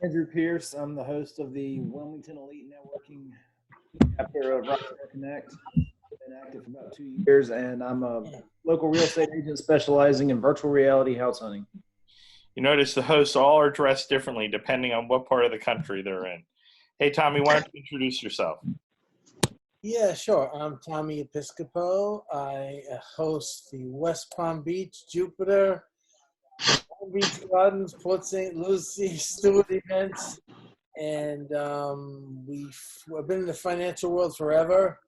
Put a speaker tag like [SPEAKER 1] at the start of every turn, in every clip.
[SPEAKER 1] Andrew Pierce. I'm the host of the Wilmington Elite Networking chapter of Rockstar Connect. Been active for about 2 years, and I'm a local real estate agent specializing in virtual reality house hunting.
[SPEAKER 2] You notice the hosts all are dressed differently depending on what part of the country they're in. Hey, Tommy, why don't you introduce yourself?
[SPEAKER 3] Yeah, sure. I'm Tommy Episcopo. I host the West Palm Beach, Jupiter, Palm Beach Gardens, Port St. Lucie, Stewart events, and I've been in the financial world forever,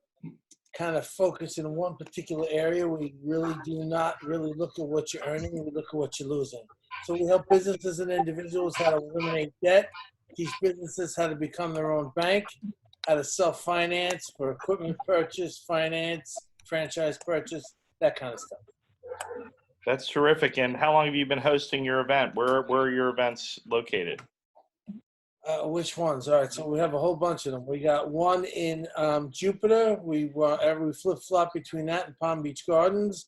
[SPEAKER 3] kind of focused in one particular area. We really do not really look at what you're earning, we look at what you're losing. So we help businesses and individuals how to eliminate debt, teach businesses how to become their own bank, how to self-finance for equipment purchase, finance, franchise purchase, that kind of stuff.
[SPEAKER 2] That's terrific. And how long have you been hosting your event? Where are your events located?
[SPEAKER 3] Which ones? All right, so we have a whole bunch of them. We got one in Jupiter. We flip-flop between that and Palm Beach Gardens.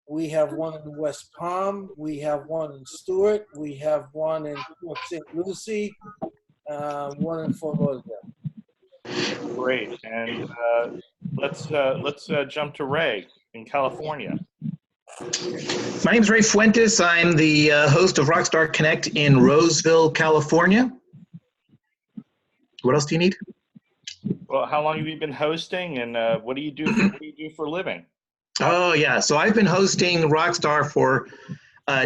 [SPEAKER 3] We have one in West Palm. We have one in Stewart. We have one in Port St. Lucie. One in Fort Lauderdale.
[SPEAKER 2] Great. And let's jump to Ray in California.
[SPEAKER 4] My name is Ray Fuentes. I'm the host of Rockstar Connect in Roseville, California. What else do you need?
[SPEAKER 2] Well, how long have you been hosting, and what do you do for a living?
[SPEAKER 4] Oh, yeah. So I've been hosting Rockstar for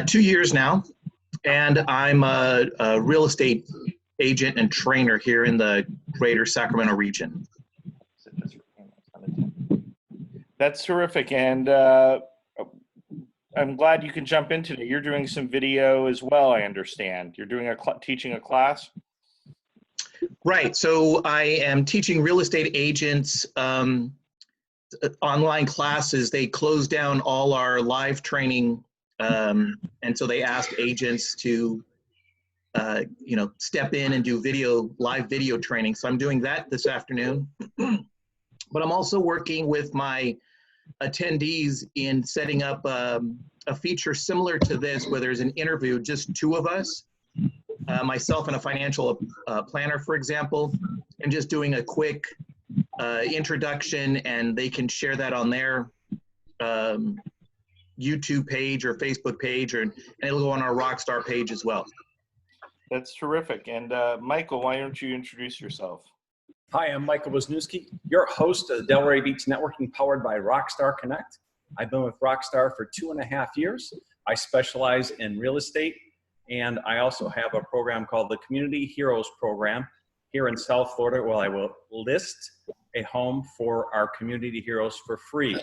[SPEAKER 4] 2 years now, and I'm a real estate agent and trainer here in the greater Sacramento region.
[SPEAKER 2] That's terrific, and I'm glad you can jump in today. You're doing some video as well, I understand. You're doing teaching a class?
[SPEAKER 4] Right. So I am teaching real estate agents online classes. They closed down all our live training, and so they asked agents to step in and do live video training. So I'm doing that this afternoon. But I'm also working with my attendees in setting up a feature similar to this, where there's an interview, just two of us, myself and a financial planner, for example, and just doing a quick introduction, and they can share that on their YouTube page or Facebook page, and it'll go on our Rockstar page as well.
[SPEAKER 2] That's terrific. And Michael, why don't you introduce yourself?
[SPEAKER 5] Hi, I'm Michael Wisniewski, your host of Delray Beach Networking powered by Rockstar Connect. I've been with Rockstar for 2.5 years. I specialize in real estate, and I also have a program called the Community Heroes Program here in South Florida, where I will list a home for our community heroes for free.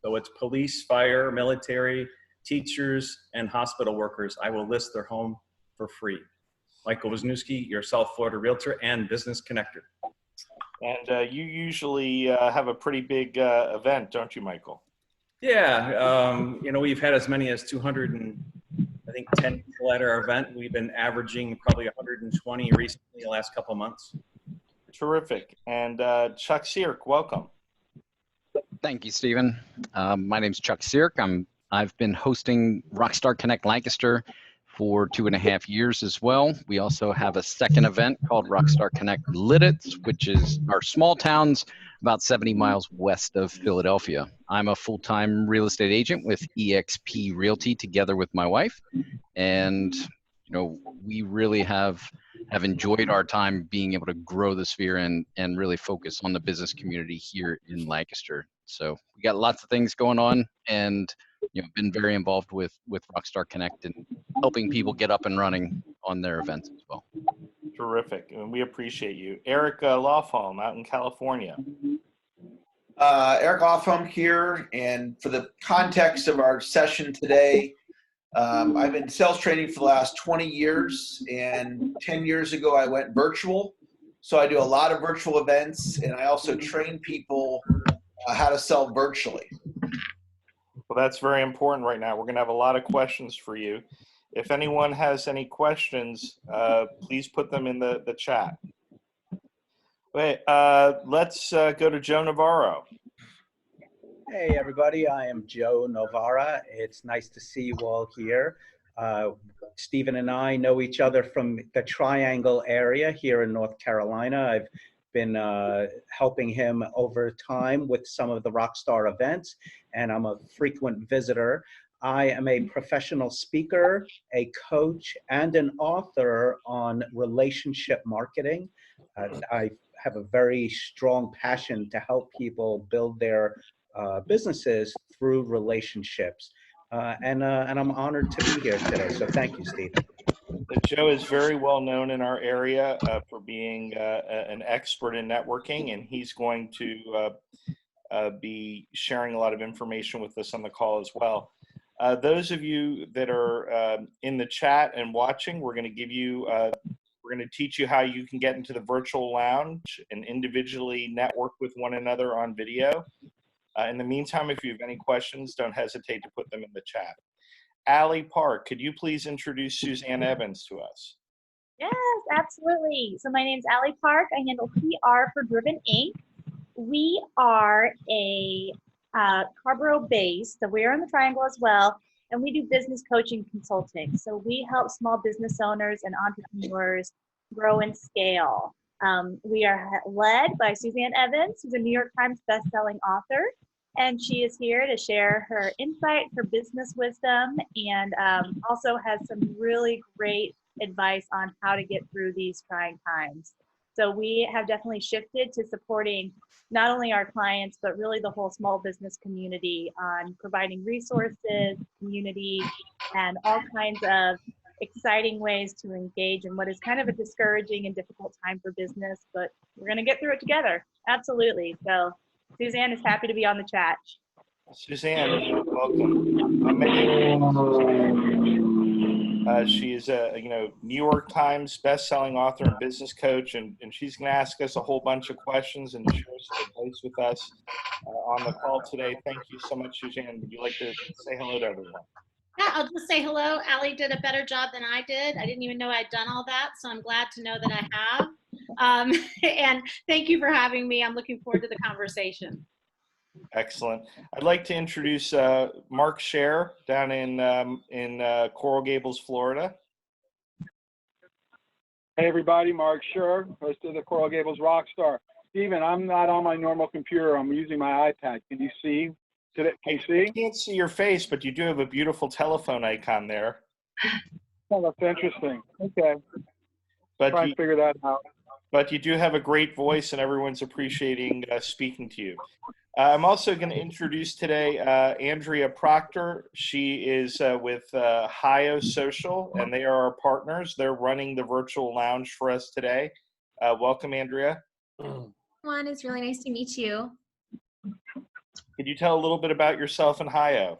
[SPEAKER 5] So it's police, fire, military, teachers, and hospital workers. I will list their home for free. Michael Wisniewski, your South Florida realtor and business connector.
[SPEAKER 2] And you usually have a pretty big event, don't you, Michael?
[SPEAKER 5] Yeah, we've had as many as 210 people at our event. We've been averaging probably 120 recently the last couple of months.
[SPEAKER 2] Terrific. And Chuck Sierk, welcome.
[SPEAKER 6] Thank you, Stephen. My name's Chuck Sierk. I've been hosting Rockstar Connect Lancaster for 2.5 years as well. We also have a second event called Rockstar Connect Lidditz, which is our small towns about 70 miles west of Philadelphia. I'm a full-time real estate agent with eXp Realty together with my wife. And, we really have enjoyed our time being able to grow the sphere and really focus on the business community here in Lancaster. So we got lots of things going on, and been very involved with Rockstar Connect and helping people get up and running on their events as well.
[SPEAKER 2] Terrific, and we appreciate you. Eric Lofholm out in California.
[SPEAKER 7] Eric Lofholm here, and for the context of our session today, I've been sales training for the last 20 years, and 10 years ago I went virtual. So I do a lot of virtual events, and I also train people how to sell virtually.
[SPEAKER 2] Well, that's very important right now. We're going to have a lot of questions for you. If anyone has any questions, please put them in the chat. Wait, let's go to Joe Navarro.
[SPEAKER 8] Hey, everybody. I am Joe Novarra. It's nice to see you all here. Stephen and I know each other from the Triangle area here in North Carolina. I've been helping him over time with some of the Rockstar events, and I'm a frequent visitor. I am a professional speaker, a coach, and an author on relationship marketing. I have a very strong passion to help people build their businesses through relationships. And I'm honored to be here today. So thank you, Stephen.
[SPEAKER 2] Joe is very well known in our area for being an expert in networking, and he's going to be sharing a lot of information with us on the call as well. Those of you that are in the chat and watching, we're going to give you, we're going to teach you how you can get into the virtual lounge and individually network with one another on video. In the meantime, if you have any questions, don't hesitate to put them in the chat. Allie Park, could you please introduce Suzanne Evans to us?
[SPEAKER 9] Yes, absolutely. So my name is Allie Park. I handle PR for Driven Inc. We are a Carborough based, so we're in the Triangle as well, and we do business coaching consulting. So we help small business owners and entrepreneurs grow and scale. We are led by Suzanne Evans, who's a New York Times bestselling author, and she is here to share her insight, her business wisdom, and also has some really great advice on how to get through these trying times. So we have definitely shifted to supporting not only our clients, but really the whole small business community on providing resources, community, and all kinds of exciting ways to engage in what is kind of a discouraging and difficult time for business, but we're going to get through it together. Absolutely. So Suzanne is happy to be on the chat.
[SPEAKER 2] Suzanne, welcome. She is a New York Times best-selling author and business coach, and she's going to ask us a whole bunch of questions and share some advice with us on the call today. Thank you so much, Suzanne. Would you like to say hello to everyone?
[SPEAKER 10] Yeah, I'll just say hello. Allie did a better job than I did. I didn't even know I'd done all that, so I'm glad to know that I have. And thank you for having me. I'm looking forward to the conversation.
[SPEAKER 2] Excellent. I'd like to introduce Mark Sher down in Coral Gables, Florida.
[SPEAKER 11] Hey everybody, Mark Sher, host of the Coral Gables Rockstar. Stephen, I'm not on my normal computer. I'm using my iPad. Can you see? Can you see?
[SPEAKER 2] I can't see your face, but you do have a beautiful telephone icon there.
[SPEAKER 11] Oh, that's interesting. Okay.
[SPEAKER 2] But
[SPEAKER 11] try and figure that out.
[SPEAKER 2] But you do have a great voice, and everyone's appreciating speaking to you. I'm also going to introduce today Andrea Proctor. She is with Hio Social, and they are our partners. They're running the virtual lounge for us today. Welcome, Andrea.
[SPEAKER 12] Everyone, it's really nice to meet you.
[SPEAKER 2] Could you tell a little bit about yourself and Hio?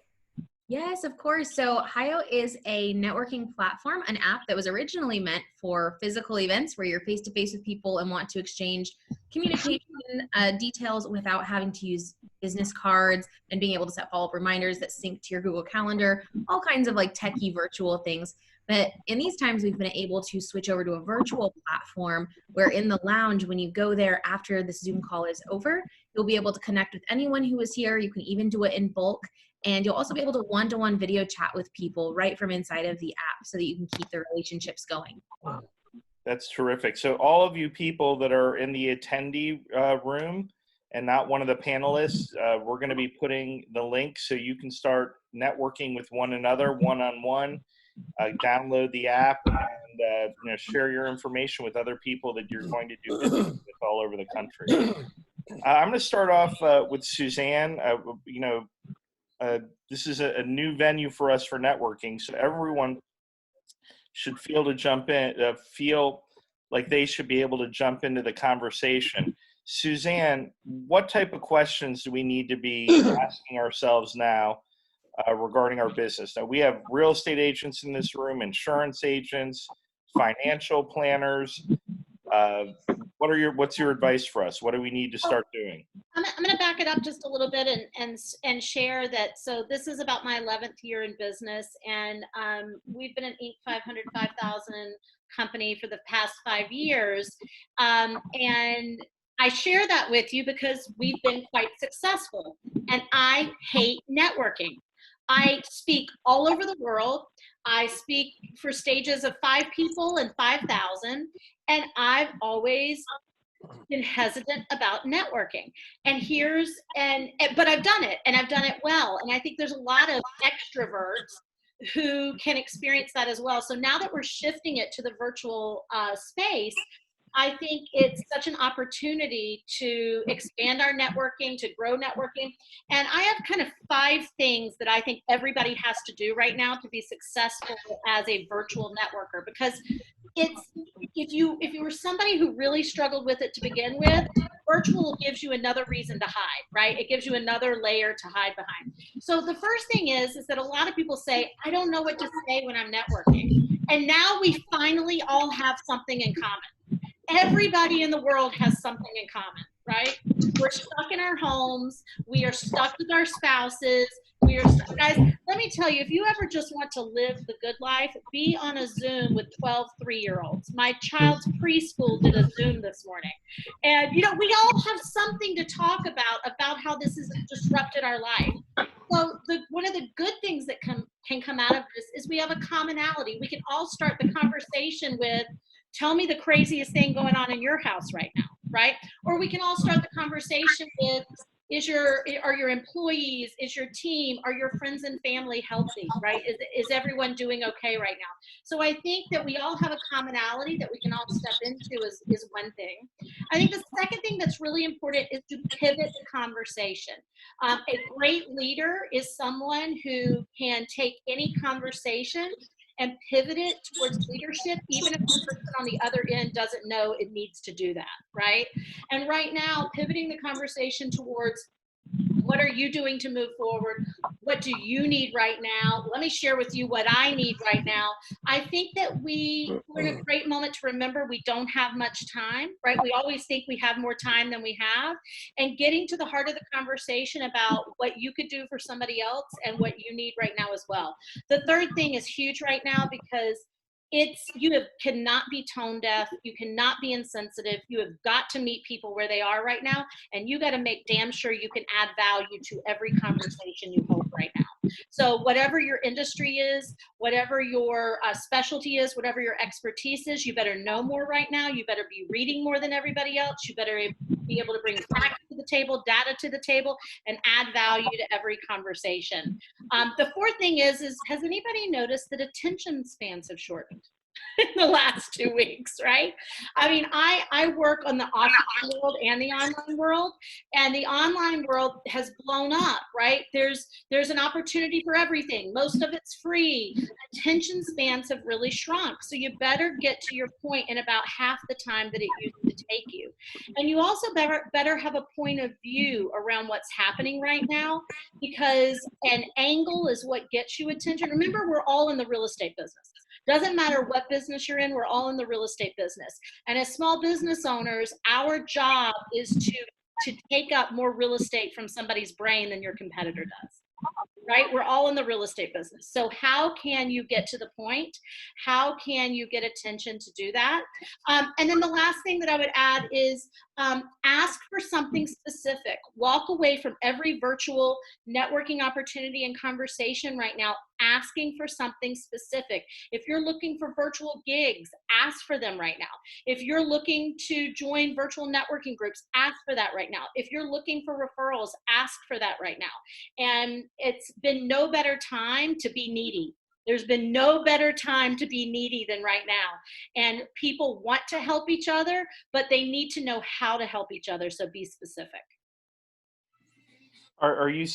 [SPEAKER 12] Yes, of course. So Hio is a networking platform, an app that was originally meant for physical events where you're face-to-face with people and want to exchange communication details without having to use business cards and being able to set follow-up reminders that sync to your Google Calendar, all kinds of like techie virtual things. But in these times, we've been able to switch over to a virtual platform where in the lounge, when you go there after this Zoom call is over, you'll be able to connect with anyone who is here. You can even do it in bulk. And you'll also be able to one-to-one video chat with people right from inside of the app so that you can keep the relationships going.
[SPEAKER 2] That's terrific. So all of you people that are in the attendee room and not one of the panelists, we're going to be putting the link so you can start networking with one another one-on-one. Download the app and share your information with other people that you're going to do business with all over the country. I'm going to start off with Suzanne. This is a new venue for us for networking, so everyone should feel like they should be able to jump into the conversation. Suzanne, what type of questions do we need to be asking ourselves now regarding our business? Now, we have real estate agents in this room, insurance agents, financial planners. What's your advice for us? What do we need to start doing?
[SPEAKER 10] I'm going to back it up just a little bit and share that. So this is about my 11th year in business, and we've been an Inc. 500, 5,000 company for the past 5 years. And I share that with you because we've been quite successful, and I hate networking. I speak all over the world. I speak for stages of 5 people and 5,000, and I've always been hesitant about networking. But I've done it, and I've done it well. And I think there's a lot of extroverts who can experience that as well. So now that we're shifting it to the virtual space, I think it's such an opportunity to expand our networking, to grow networking. And I have kind of 5 things that I think everybody has to do right now to be successful as a virtual networker, because if you were somebody who really struggled with it to begin with, virtual gives you another reason to hide, right? It gives you another layer to hide behind. So the first thing is that a lot of people say, I don't know what to say when I'm networking. And now we finally all have something in common. Everybody in the world has something in common, right? We're stuck in our homes. We are stuck with our spouses. Guys, let me tell you, if you ever just want to live the good life, be on a Zoom with 12 3-year-olds. My child's preschool did a Zoom this morning. And, we all have something to talk about how this has disrupted our life. So one of the good things that can come out of this is we have a commonality. We can all start the conversation with, tell me the craziest thing going on in your house right now, right? Or we can all start the conversation with, are your employees, is your team, are your friends and family healthy, right? Is everyone doing okay right now? So I think that we all have a commonality that we can all step into is one thing. I think the second thing that's really important is to pivot the conversation. A great leader is someone who can take any conversation and pivot it towards leadership, even if the person on the other end doesn't know it needs to do that, right? And right now, pivoting the conversation towards, what are you doing to move forward? What do you need right now? Let me share with you what I need right now. I think that we're in a great moment to remember we don't have much time, right? We always think we have more time than we have. And getting to the heart of the conversation about what you could do for somebody else and what you need right now as well. The third thing is huge right now, because cannot be tone deaf. You cannot be insensitive. You have got to meet people where they are right now, and you got to make damn sure you can add value to every conversation you hold right now. So whatever your industry is, whatever your specialty is, whatever your expertise is, you better know more right now. You better be reading more than everybody else. You better be able to bring facts to the table, data to the table, and add value to every conversation. The fourth thing is has anybody noticed that attention spans have shortened in the last 2 weeks, right? I mean, I work on the offline world and the online world, and the online world has blown up, right? There's an opportunity for everything. Most of it's free. Attention spans have really shrunk. So you better get to your point in about half the time that it used to take you. And you also better have a point of view around what's happening right now, because an angle is what gets you attention. Remember, we're all in the real estate business. Doesn't matter what business you're in, we're all in the real estate business. And as small business owners, our job is to take up more real estate from somebody's brain than your competitor does, right? We're all in the real estate business. So how can you get to the point? How can you get attention to do that? And then the last thing that I would add is ask for something specific. Walk away from every virtual networking opportunity and conversation right now asking for something specific. If you're looking for virtual gigs, ask for them right now. If you're looking to join virtual networking groups, ask for that right now. If you're looking for referrals, ask for that right now. And it's been no better time to be needy. There's been no better time to be needy than right now. And people want to help each other, but they need to know how to help each other. So be specific.
[SPEAKER 2] Are you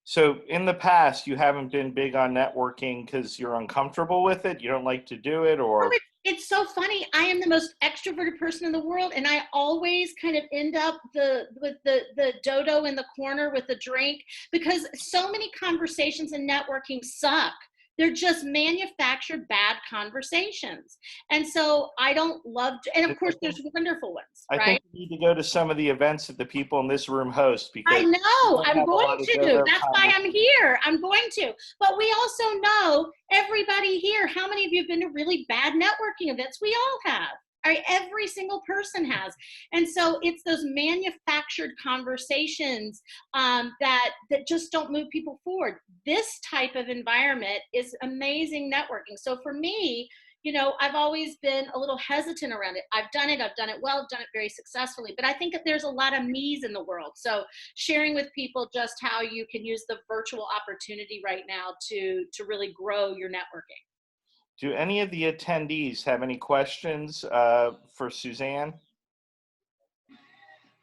[SPEAKER 2] so in the past, you haven't been big on networking because you're uncomfortable with it? You don't like to do it, or?
[SPEAKER 10] It's so funny. I am the most extroverted person in the world, and I always kind of end up with the dodo in the corner with the drink, because so many conversations and networking suck. They're just manufactured bad conversations. And so I don't love to, and of course there's wonderful ones, right?
[SPEAKER 2] I think you need to go to some of the events that the people in this room host. Because
[SPEAKER 10] I know, I'm going to. That's why I'm here. I'm going to. But we also know, everybody here, how many of you have been to really bad networking events? We all have, Every single person has. And so it's those manufactured conversations that just don't move people forward. This type of environment is amazing networking. So for me, you know, I've always been a little hesitant around it. I've done it well, I've done it very successfully, but I think that there's a lot of me's in the world. So sharing with people just how you can use the virtual opportunity right now to really grow your networking.
[SPEAKER 2] Do any of the attendees have any questions for Suzanne?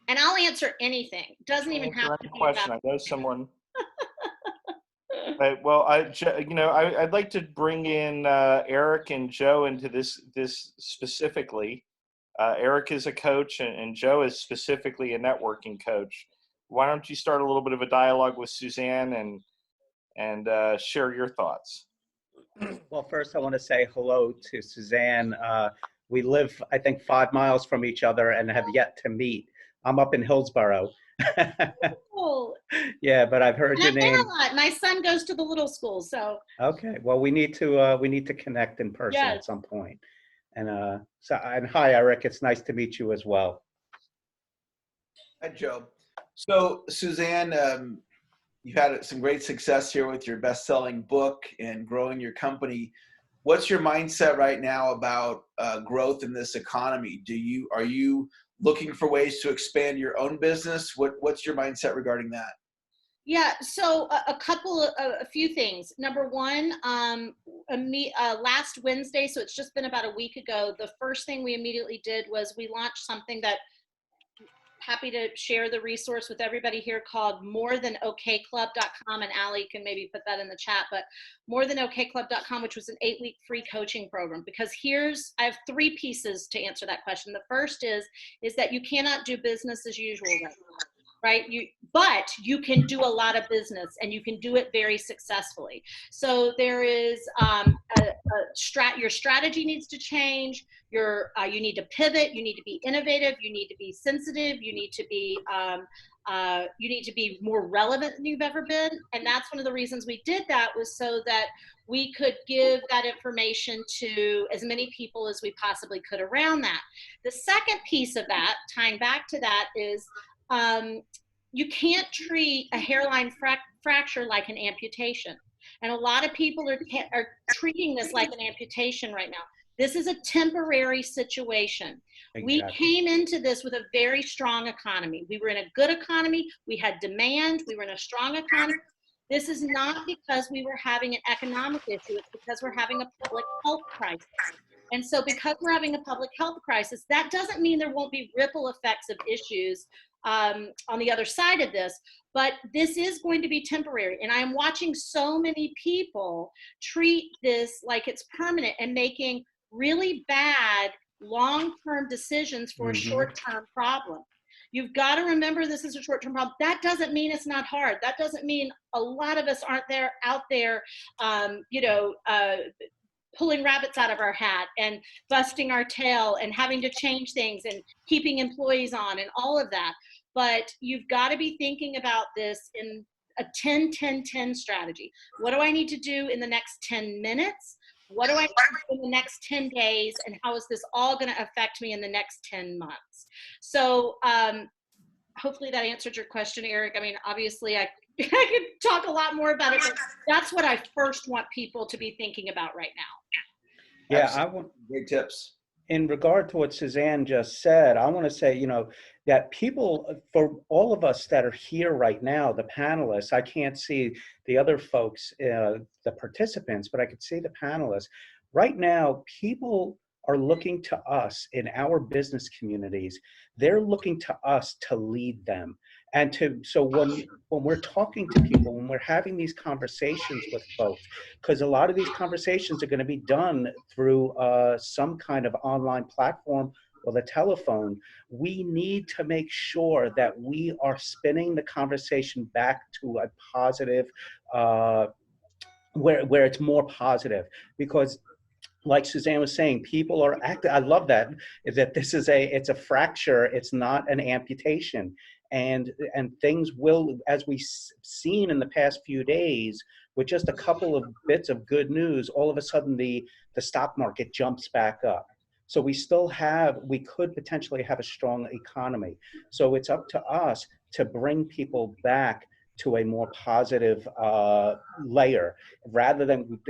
[SPEAKER 10] And I'll answer anything. Doesn't even have to be
[SPEAKER 2] question.
[SPEAKER 10] about.
[SPEAKER 2] I know someone. Well, I'd like to bring in Eric and Joe into this specifically. Eric is a coach, and Joe is specifically a networking coach. Why don't you start a little bit of a dialogue with Suzanne and share your thoughts?
[SPEAKER 8] Well, first I want to say hello to Suzanne. We live, I think, 5 miles from each other and have yet to meet. I'm up in Hillsborough.
[SPEAKER 10] Oh.
[SPEAKER 8] Yeah, but I've heard your name.
[SPEAKER 10] A lot. My son goes to the little school, so.
[SPEAKER 8] Okay, well, we need to connect in person at some point. And and hi, Eric. It's nice to meet you as well.
[SPEAKER 7] Hi, Joe. So, Suzanne, you've had some great success here with your best-selling book and growing your company. What's your mindset right now about growth in this economy? Are you looking for ways to expand your own business? What's your mindset regarding that?
[SPEAKER 10] Yeah, so a few things. Number one, last Wednesday, so it's just been about a week ago, the first thing we immediately did was we launched something that, happy to share the resource with everybody here, called morethanokclub.com, and Allie can maybe put that in the chat, but morethanokclub.com, which was an 8-week free coaching program. Because I have 3 pieces to answer that question. The first is that you cannot do business as usual right now. Right? But you can do a lot of business, and you can do it very successfully. So there is your strategy needs to change. You need to pivot. You need to be innovative. You need to be sensitive. You need to be more relevant than you've ever been. And that's one of the reasons we did that, was so that we could give that information to as many people as we possibly could around that. The second piece of that, tying back to that, is you can't treat a hairline fracture like an amputation. And a lot of people are treating this like an amputation right now. This is a temporary situation. Exactly. We came into this with a very strong economy. We were in a good economy. We had demand. We were in a strong economy. This is not because we were having an economic issue. It's because we're having a public health crisis. And so because we're having a public health crisis, that doesn't mean there won't be ripple effects of issues on the other side of this, but this is going to be temporary. And I am watching so many people treat this like it's permanent and making really bad long-term decisions for a short-term problem. You've got to remember this is a short-term problem. That doesn't mean it's not hard. That doesn't mean a lot of us aren't out there, pulling rabbits out of our hat and busting our tail and having to change things and keeping employees on and all of that. But you've got to be thinking about this in a 10-10-10 strategy. What do I need to do in the next 10 minutes? What do I need to do in the next 10 days? And how is this all going to affect me in the next 10 months? So hopefully that answered your question, Eric. I mean, obviously I could talk a lot more about it, but that's what I first want people to be thinking about right now.
[SPEAKER 8] Yeah, I want
[SPEAKER 7] great tips.
[SPEAKER 8] In regard to what Suzanne just said, I want to say, that people, for all of us that are here right now, the panelists, I can't see the other folks, the participants, but I could see the panelists. Right now, people are looking to us in our business communities. They're looking to us to lead them. And so when we're talking to people, when we're having these conversations with folks, because a lot of these conversations are going to be done through some kind of online platform or the telephone, we need to make sure that we are spinning the conversation back to a positive, where it's more positive. Because like Suzanne was saying, people are active. I love that this is it's a fracture. It's not an amputation. And things will, as we've seen in the past few days, with just a couple of bits of good news, all of a sudden the stock market jumps back up. So we could potentially have a strong economy. So it's up to us to bring people back to a more positive layer, rather than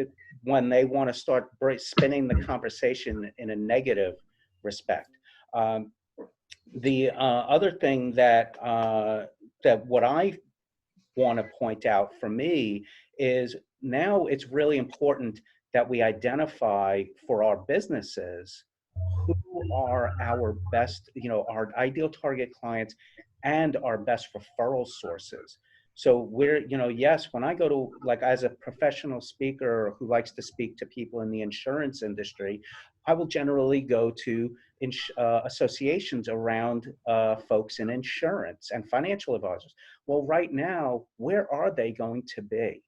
[SPEAKER 8] when they want to start spinning the conversation in a negative respect. The other thing that what I want to point out for me is, now it's really important that we identify for our businesses who are our best, our ideal target clients and our best referral sources. So yes, when I go to, like, as a professional speaker who likes to speak to people in the insurance industry, I will generally go to associations around folks in insurance and financial advisors. Well, right now, where are they going to be?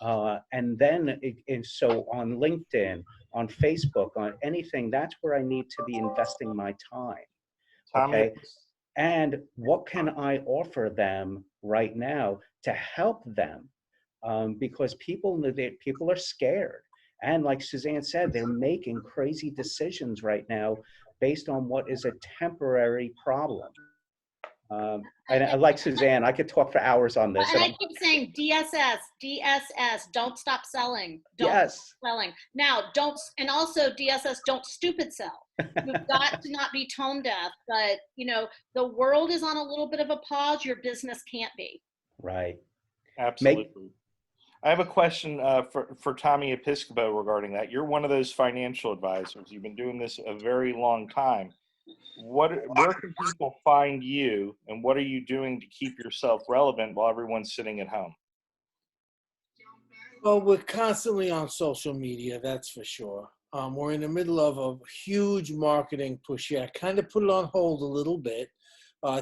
[SPEAKER 8] And then, so on LinkedIn, on Facebook, on anything, that's where I need to be investing my time. Okay. And what can I offer them right now to help them? Because people are scared. And like Suzanne said, they're making crazy decisions right now based on what is a temporary problem. And like Suzanne, I could talk for hours on this.
[SPEAKER 10] And I keep saying DSS, don't stop selling. Don't
[SPEAKER 8] Yes.
[SPEAKER 10] stop selling. Now, and also DSS, don't stupid sell. You've got to not be tone deaf, but the world is on a little bit of a pause. Your business can't be.
[SPEAKER 8] Right.
[SPEAKER 2] Absolutely. I have a question for Tommy Episcopo regarding that. You're one of those financial advisors. You've been doing this a very long time. Where can people find you, and what are you doing to keep yourself relevant while everyone's sitting at home?
[SPEAKER 3] Well, we're constantly on social media, that's for sure. We're in the middle of a huge marketing push here. I kind of put it on hold a little bit.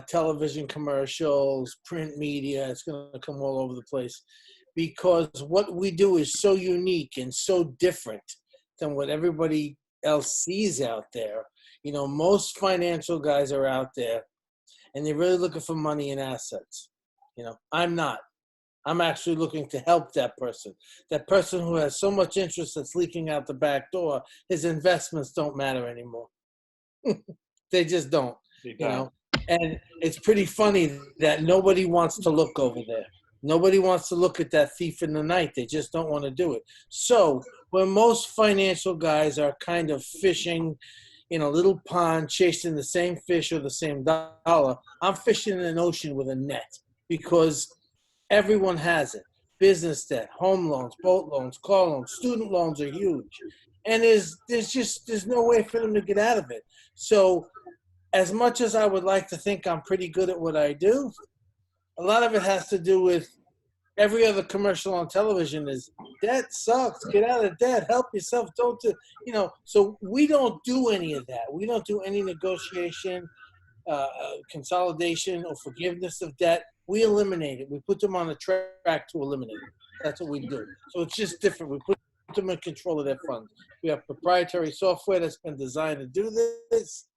[SPEAKER 3] Television commercials, print media, it's going to come all over the place, because what we do is so unique and so different than what everybody else sees out there. Most financial guys are out there and they're really looking for money and assets. I'm not. I'm actually looking to help that person who has so much interest that's leaking out the back door. His investments don't matter anymore. They just don't, And it's pretty funny that nobody wants to look over there. Nobody wants to look at that thief in the night. They just don't want to do it. So when most financial guys are kind of fishing in a little pond, chasing the same fish or the same dollar, I'm fishing in an ocean with a net, because everyone has it. Business debt, home loans, boat loans, car loans, student loans are huge. And there's no way for them to get out of it. So as much as I would like to think I'm pretty good at what I do, a lot of it has to do with every other commercial on television is, debt sucks, get out of debt, help yourself, don't do, so we don't do any of that. We don't do any negotiation, consolidation, or forgiveness of debt. We eliminate it. We put them on a track to eliminate it. That's what we do. So it's just different. We put them in control of their funds. We have proprietary software that's been designed to do this,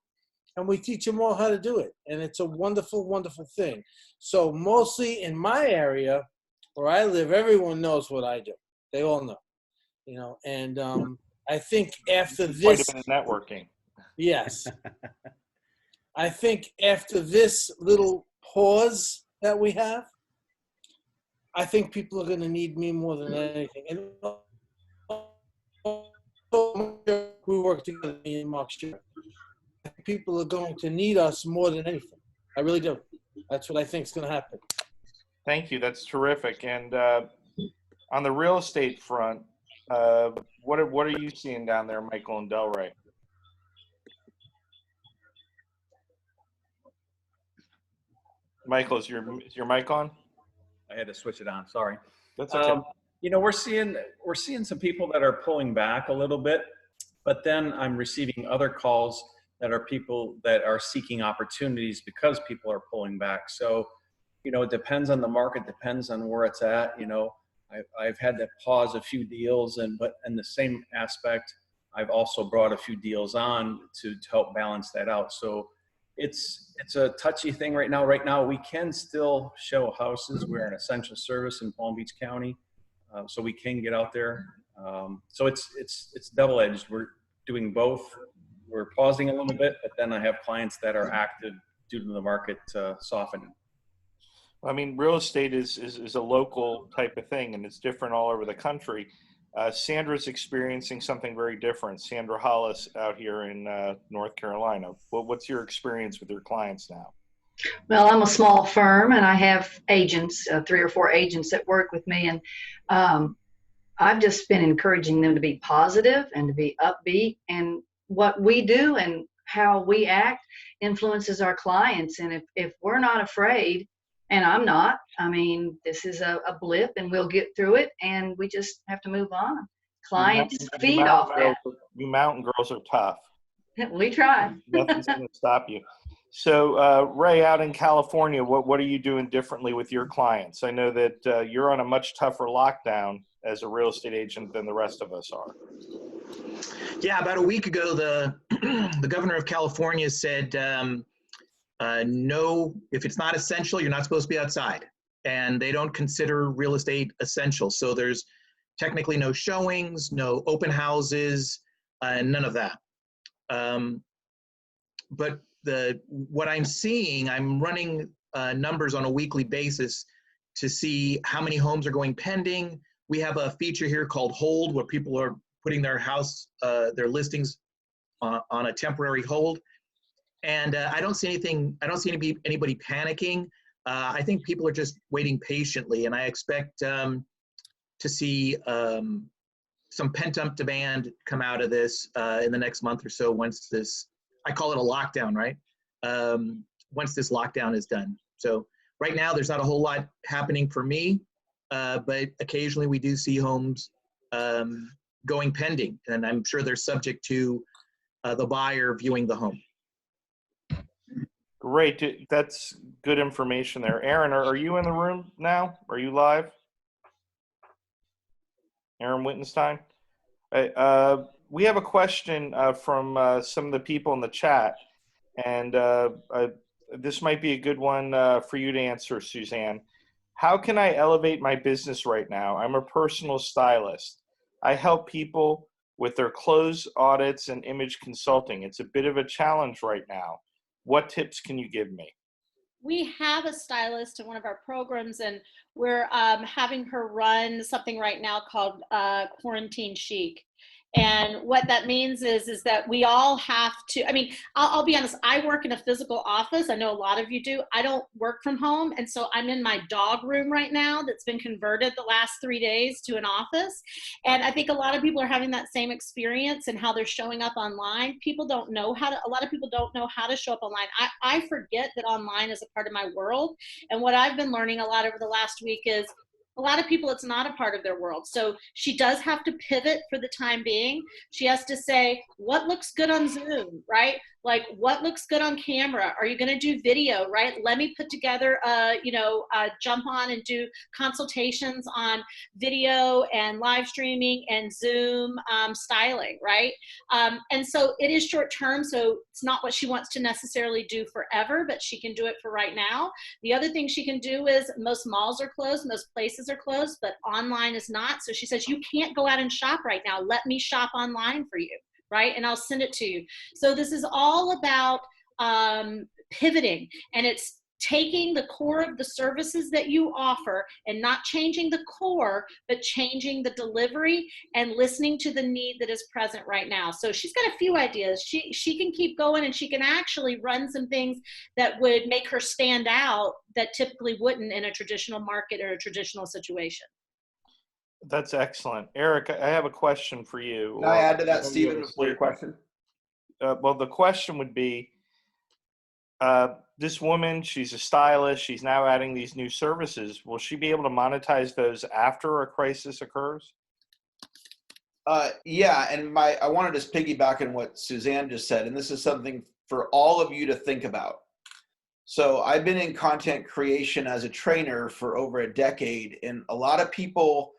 [SPEAKER 3] and we teach them all how to do it. And it's a wonderful, wonderful thing. So mostly in my area where I live, everyone knows what I do. They all know, and I think after this,
[SPEAKER 2] quite a bit of networking.
[SPEAKER 3] Yes. I think after this little pause that we have, I think people are going to need me more than anything. And we work together, me and Mark Sher. People are going to need us more than anything. I really do. That's what I think is going to happen.
[SPEAKER 2] Thank you. That's terrific. And on the real estate front, what are you seeing down there, Michael and Delray? Michael, is your mic on?
[SPEAKER 5] I had to switch it on. Sorry.
[SPEAKER 2] That's okay.
[SPEAKER 5] We're seeing some people that are pulling back a little bit, but then I'm receiving other calls that are people that are seeking opportunities because people are pulling back. So, it depends on the market, depends on where it's at. I've had to pause a few deals, but in the same aspect, I've also brought a few deals on to help balance that out. So it's a touchy thing right now. Right now, we can still show houses. We're an essential service in Palm Beach County, so we can get out there. So it's double-edged. We're doing both we're pausing a little bit, but then I have clients that are active due to the market softening.
[SPEAKER 2] I mean, real estate is a local type of thing, and it's different all over the country. Sandra's experiencing something very different. Sandra Hollis out here in North Carolina. What's your experience with your clients now?
[SPEAKER 13] Well, I'm a small firm, and I have agents, 3 or 4 agents that work with me, and I've just been encouraging them to be positive and to be upbeat. And what we do and how we act influences our clients. And if we're not afraid, and I'm not, I mean, this is a blip, and we'll get through it, and we just have to move on. Clients feed off that.
[SPEAKER 2] You mountain girls are tough.
[SPEAKER 13] We try.
[SPEAKER 2] Nothing's going to stop you. So, Ray, out in California, what are you doing differently with your clients? I know that you're on a much tougher lockdown as a real estate agent than the rest of us are.
[SPEAKER 4] Yeah, about a week ago, the governor of California said, no, if it's not essential, you're not supposed to be outside. And they don't consider real estate essential. So there's technically no showings, no open houses, none of that. But what I'm seeing, I'm running numbers on a weekly basis to see how many homes are going pending. We have a feature here called Hold, where people are putting their house, their listings on a temporary hold. And I don't see anything, I don't see anybody panicking. I think people are just waiting patiently, and I expect to see some pent-up demand come out of this in the next month or so once this, I call it a lockdown, right? Once this lockdown is done. So right now there's not a whole lot happening for me, but occasionally we do see homes going pending, and I'm sure they're subject to the buyer viewing the home.
[SPEAKER 2] Great. That's good information there. Aaron, are you in the room now? Are you live? Aaron Wittenstein? We have a question from some of the people in the chat, and this might be a good one for you to answer, Suzanne. How can I elevate my business right now? I'm a personal stylist. I help people with their clothes audits and image consulting. It's a bit of a challenge right now. What tips can you give me?
[SPEAKER 10] We have a stylist in one of our programs, and we're having her run something right now called Quarantine Chic. And what that means is that we all have to, I mean, I'll be honest, I work in a physical office. I know a lot of you do. I don't work from home. And so I'm in my dog room right now that's been converted the last 3 days to an office. And I think a lot of people are having that same experience and how they're showing up online. People don't know how to, a lot of people don't know how to show up online. I forget that online is a part of my world. And what I've been learning a lot over the last week is a lot of people, it's not a part of their world. So she does have to pivot for the time being. She has to say, what looks good on Zoom, right? Like, what looks good on camera? Are you going to do video, right? Let me put together, jump on and do consultations on video and live streaming and Zoom styling, right? And so it is short term. So it's not what she wants to necessarily do forever, but she can do it for right now. The other thing she can do is most malls are closed, most places are closed, but online is not. So she says, you can't go out and shop right now. Let me shop online for you. Right? And I'll send it to you. So this is all about pivoting, and it's taking the core of the services that you offer and not changing the core, but changing the delivery and listening to the need that is present right now. So she's got a few ideas. She can keep going, and she can actually run some things that would make her stand out that typically wouldn't in a traditional market or a traditional situation.
[SPEAKER 2] That's excellent. Eric, I have a question for you.
[SPEAKER 7] Can I add to that, Stephen, before your question?
[SPEAKER 2] Well, the question would be, this woman, she's a stylist. She's now adding these new services. Will she be able to monetize those after a crisis occurs?
[SPEAKER 7] Yeah, and I want to just piggyback on what Suzanne just said, and this is something for all of you to think about. So I've been in content creation as a trainer for over a decade, and a lot of people,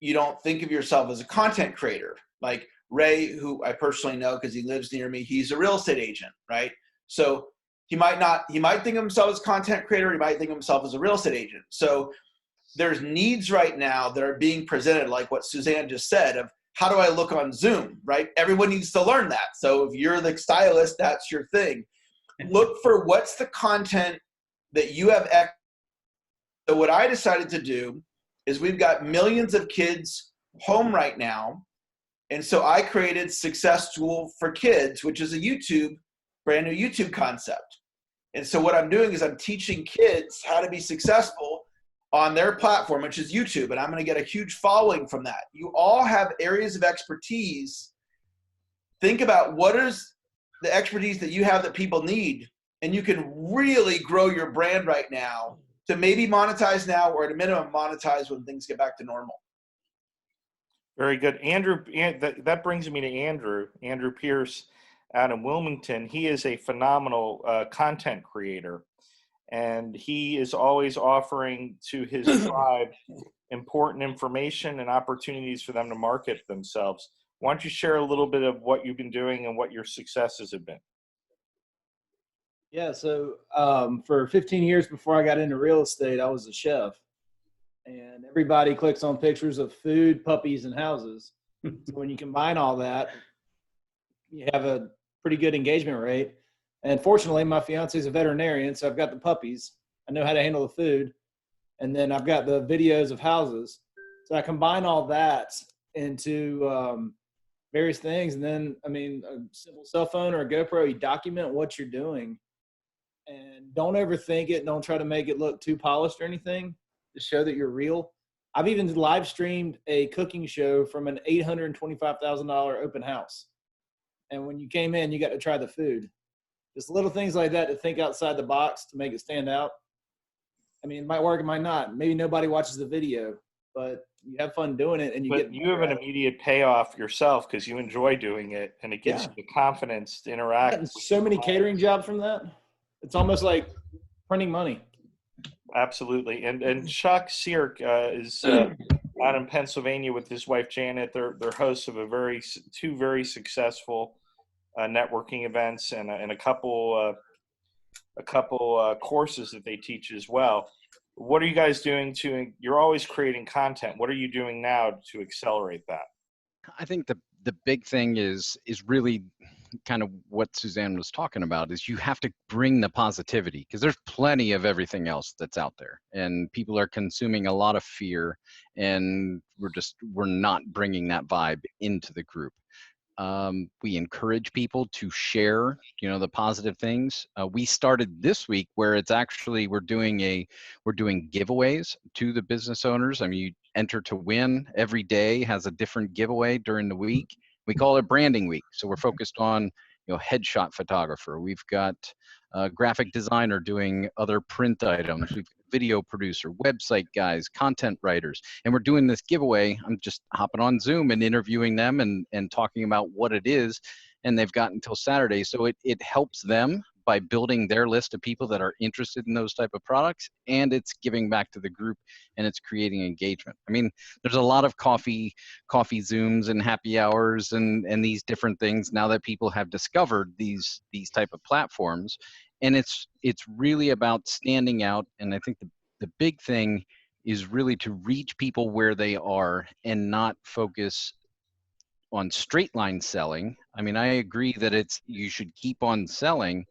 [SPEAKER 7] you don't think of yourself as a content creator. Like Ray, who I personally know because he lives near me, he's a real estate agent, right? So he might think of himself as a content creator, he might think of himself as a real estate agent. So there's needs right now that are being presented, like what Suzanne just said, of how do I look on Zoom, right? Everyone needs to learn that. So if you're the stylist, that's your thing. Look for what's the content that you have. So what I decided to do is we've got millions of kids home right now. And so I created Success Tool for Kids, which is a brand new YouTube concept. And so what I'm doing is I'm teaching kids how to be successful on their platform, which is YouTube. And I'm going to get a huge following from that. You all have areas of expertise. Think about what is the expertise that you have that people need. And you can really grow your brand right now to maybe monetize now, or at a minimum monetize when things get back to normal.
[SPEAKER 2] Very good. Andrew, that brings me to Andrew Pierce out in Wilmington. He is a phenomenal content creator, and he is always offering to his tribe important information and opportunities for them to market themselves. Why don't you share a little bit of what you've been doing and what your successes have been?
[SPEAKER 1] Yeah, so for 15 years before I got into real estate, I was a chef. And everybody clicks on pictures of food, puppies, and houses. So when you combine all that, you have a pretty good engagement rate. And fortunately, my fiance is a veterinarian, so I've got the puppies. I know how to handle the food. And then I've got the videos of houses. So I combine all that into various things. And then, I mean, a simple cell phone or a GoPro, you document what you're doing. And don't overthink it. Don't try to make it look too polished or anything, to show that you're real. I've even live streamed a cooking show from an $825,000 open house. And when you came in, you got to try the food. Just little things like that to think outside the box to make it stand out. I mean, it might work, it might not. Maybe nobody watches the video, but you have fun doing it, and
[SPEAKER 2] you have an immediate payoff yourself because you enjoy doing it, and it gives you the confidence to interact.
[SPEAKER 1] So many catering jobs from that. It's almost like printing money.
[SPEAKER 2] Absolutely. And Chuck Sierk is out in Pennsylvania with his wife Janet. They're hosts of two very successful networking events and a couple courses that they teach as well. What are you guys doing you're always creating content. What are you doing now to accelerate that?
[SPEAKER 6] I think the big thing is really kind of what Suzanne was talking about, is you have to bring the positivity, because there's plenty of everything else that's out there, and people are consuming a lot of fear, and we're not bringing that vibe into the group. We encourage people to share, the positive things. We started this week where it's actually, we're doing giveaways to the business owners. I mean, you enter to win. Every day has a different giveaway during the week. We call it branding week. So we're focused on, headshot photographer. We've got a graphic designer doing other print items. We've got video producer, website guys, content writers, and we're doing this giveaway. I'm just hopping on Zoom and interviewing them and talking about what it is, and they've got until Saturday. So it helps them by building their list of people that are interested in those type of products, and it's giving back to the group, and it's creating engagement. I mean, there's a lot of coffee Zooms and happy hours and these different things now that people have discovered these type of platforms, and it's really about standing out. And I think the big thing is really to reach people where they are and not focus on straight line selling. I mean, I agree that you should keep on selling,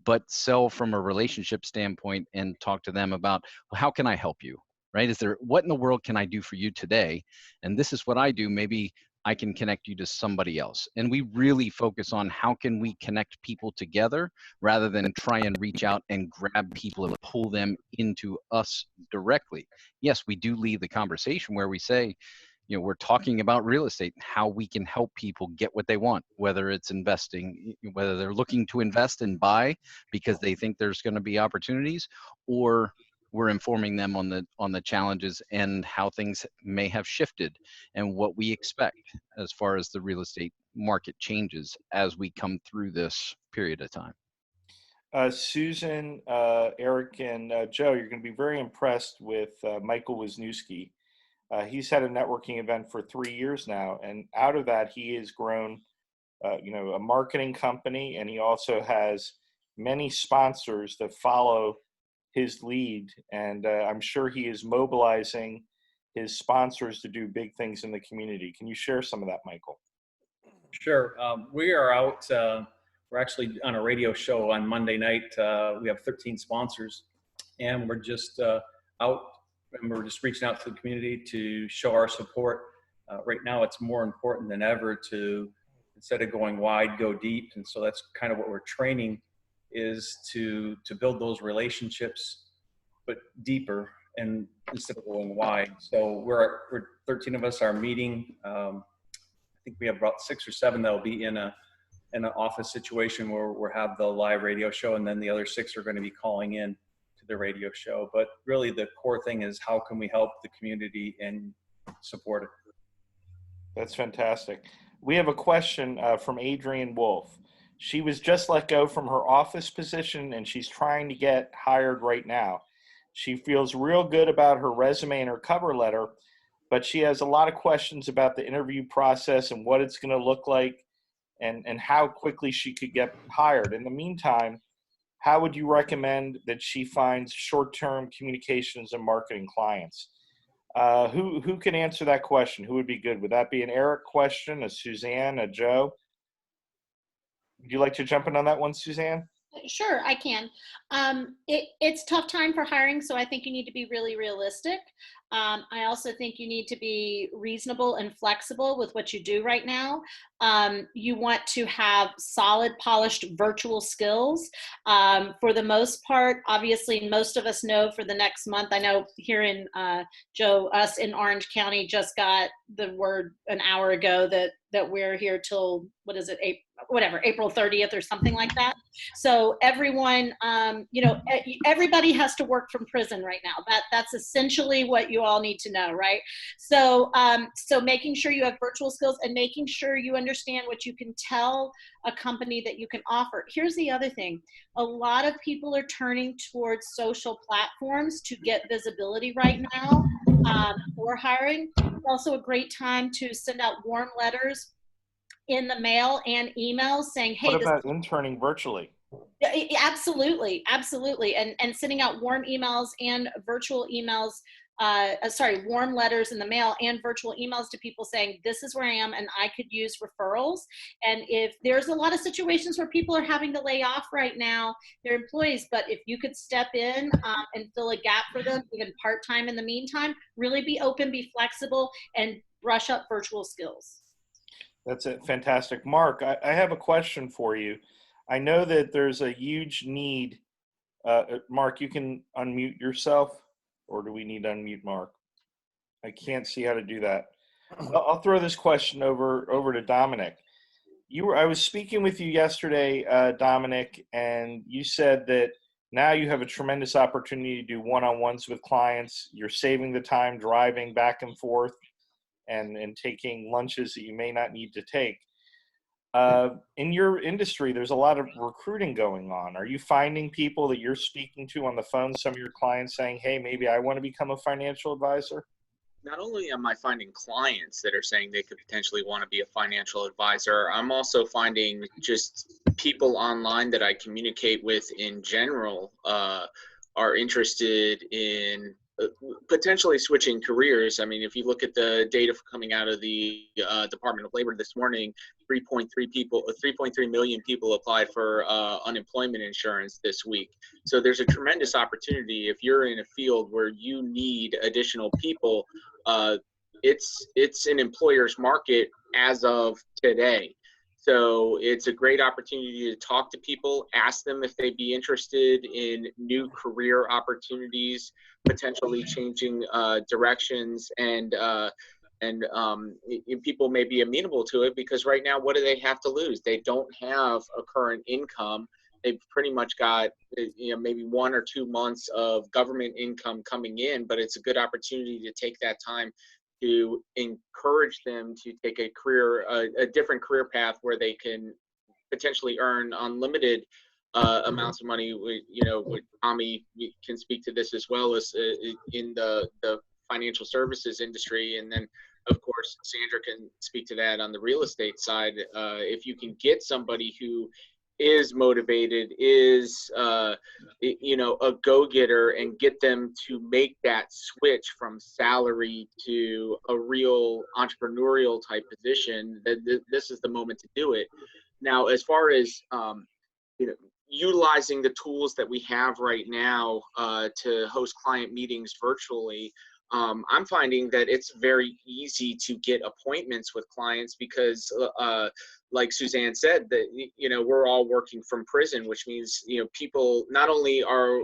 [SPEAKER 6] but sell from a relationship standpoint and talk to them about, well, how can I help you, right? What in the world can I do for you today? And this is what I do. Maybe I can connect you to somebody else. And we really focus on how can we connect people together rather than try and reach out and grab people and pull them into us directly. Yes, we do leave the conversation where we say, we're talking about real estate, how we can help people get what they want, whether it's investing, whether they're looking to invest and buy because they think there's going to be opportunities, or we're informing them on the challenges and how things may have shifted and what we expect as far as the real estate market changes as we come through this period of time.
[SPEAKER 2] Susan, Eric, and Joe, you're going to be very impressed with Michael Wisniewski. He's had a networking event for 3 years now, and out of that, he has grown, a marketing company, and he also has many sponsors that follow his lead. And I'm sure he is mobilizing his sponsors to do big things in the community. Can you share some of that, Michael?
[SPEAKER 5] Sure. We are out. We're actually on a radio show on Monday night. We have 13 sponsors, and we're just out, and we're just reaching out to the community to show our support. Right now, it's more important than ever to, instead of going wide, go deep. And so that's kind of what we're training, is to build those relationships, but deeper, and instead of going wide. So we're 13 of us are meeting. I think we have about 6 or 7 that will be in an office situation where we'll have the live radio show, and then the other 6 are going to be calling in to the radio show. But really the core thing is, how can we help the community and support it?
[SPEAKER 2] That's fantastic. We have a question from Adrienne Wolf. She was just let go from her office position, and she's trying to get hired right now. She feels real good about her resume and her cover letter, but she has a lot of questions about the interview process and what it's going to look like, and how quickly she could get hired. In the meantime, how would you recommend that she finds short-term communications and marketing clients? Who can answer that question? Who would be good? Would that be an Eric question, a Suzanne, a Joe? Would you like to jump in on that one, Suzanne?
[SPEAKER 10] Sure, I can. It's tough time for hiring, so I think you need to be really realistic. I also think you need to be reasonable and flexible with what you do right now. You want to have solid, polished virtual skills. For the most part, obviously, most of us know for the next month. I know here in Joe, us in Orange County just got the word an hour ago that we're here till, what is it, April 30th or something like that. So everyone, everybody has to work from prison right now. That's essentially what you all need to know, right? So, so making sure you have virtual skills and making sure you understand what you can tell a company that you can offer. Here's the other thing. A lot of people are turning towards social platforms to get visibility right now for hiring. It's also a great time to send out warm letters in the mail and emails saying, hey,
[SPEAKER 2] what about interning virtually?
[SPEAKER 10] Absolutely. And sending out warm emails and virtual emails, warm letters in the mail and virtual emails to people saying, this is where I am and I could use referrals. And if there's a lot of situations where people are having to lay off right now, their employees, but if you could step in and fill a gap for them, even part-time in the meantime, really be open, be flexible, and brush up virtual skills.
[SPEAKER 2] That's it. Fantastic. Mark, I have a question for you. I know that there's a huge need. Mark, you can unmute yourself, or do we need to unmute Mark? I can't see how to do that. I'll throw this question over to Domenic. I was speaking with you yesterday, Domenic, and you said that now you have a tremendous opportunity to do one-on-ones with clients. You're saving the time driving back and forth and taking lunches that you may not need to take. In your industry, there's a lot of recruiting going on. Are you finding people that you're speaking to on the phone, some of your clients saying, hey, maybe I want to become a financial advisor?
[SPEAKER 14] Not only am I finding clients that are saying they could potentially want to be a financial advisor, I'm also finding just people online that I communicate with in general are interested in potentially switching careers. I mean, if you look at the data coming out of the Department of Labor this morning, 3.3 million people applied for unemployment insurance this week. So there's a tremendous opportunity if you're in a field where you need additional people. It's an employer's market as of today. So it's a great opportunity to talk to people, ask them if they'd be interested in new career opportunities, potentially changing directions, and people may be amenable to it, because right now, what do they have to lose? They don't have a current income. They've pretty much got maybe 1 or 2 months of government income coming in, but it's a good opportunity to take that time to encourage them to take a different career path where they can potentially earn unlimited amounts of money. Tommy can speak to this as well as in the financial services industry. And then, of course, Sandra can speak to that on the real estate side. If you can get somebody who is motivated, is you know, a go-getter, and get them to make that switch from salary to a real entrepreneurial type position, this is the moment to do it. Now, as far as you know, utilizing the tools that we have right now to host client meetings virtually, I'm finding that it's very easy to get appointments with clients because, like Suzanne said, that, you know, we're all working from prison, which means, you know, people, not only are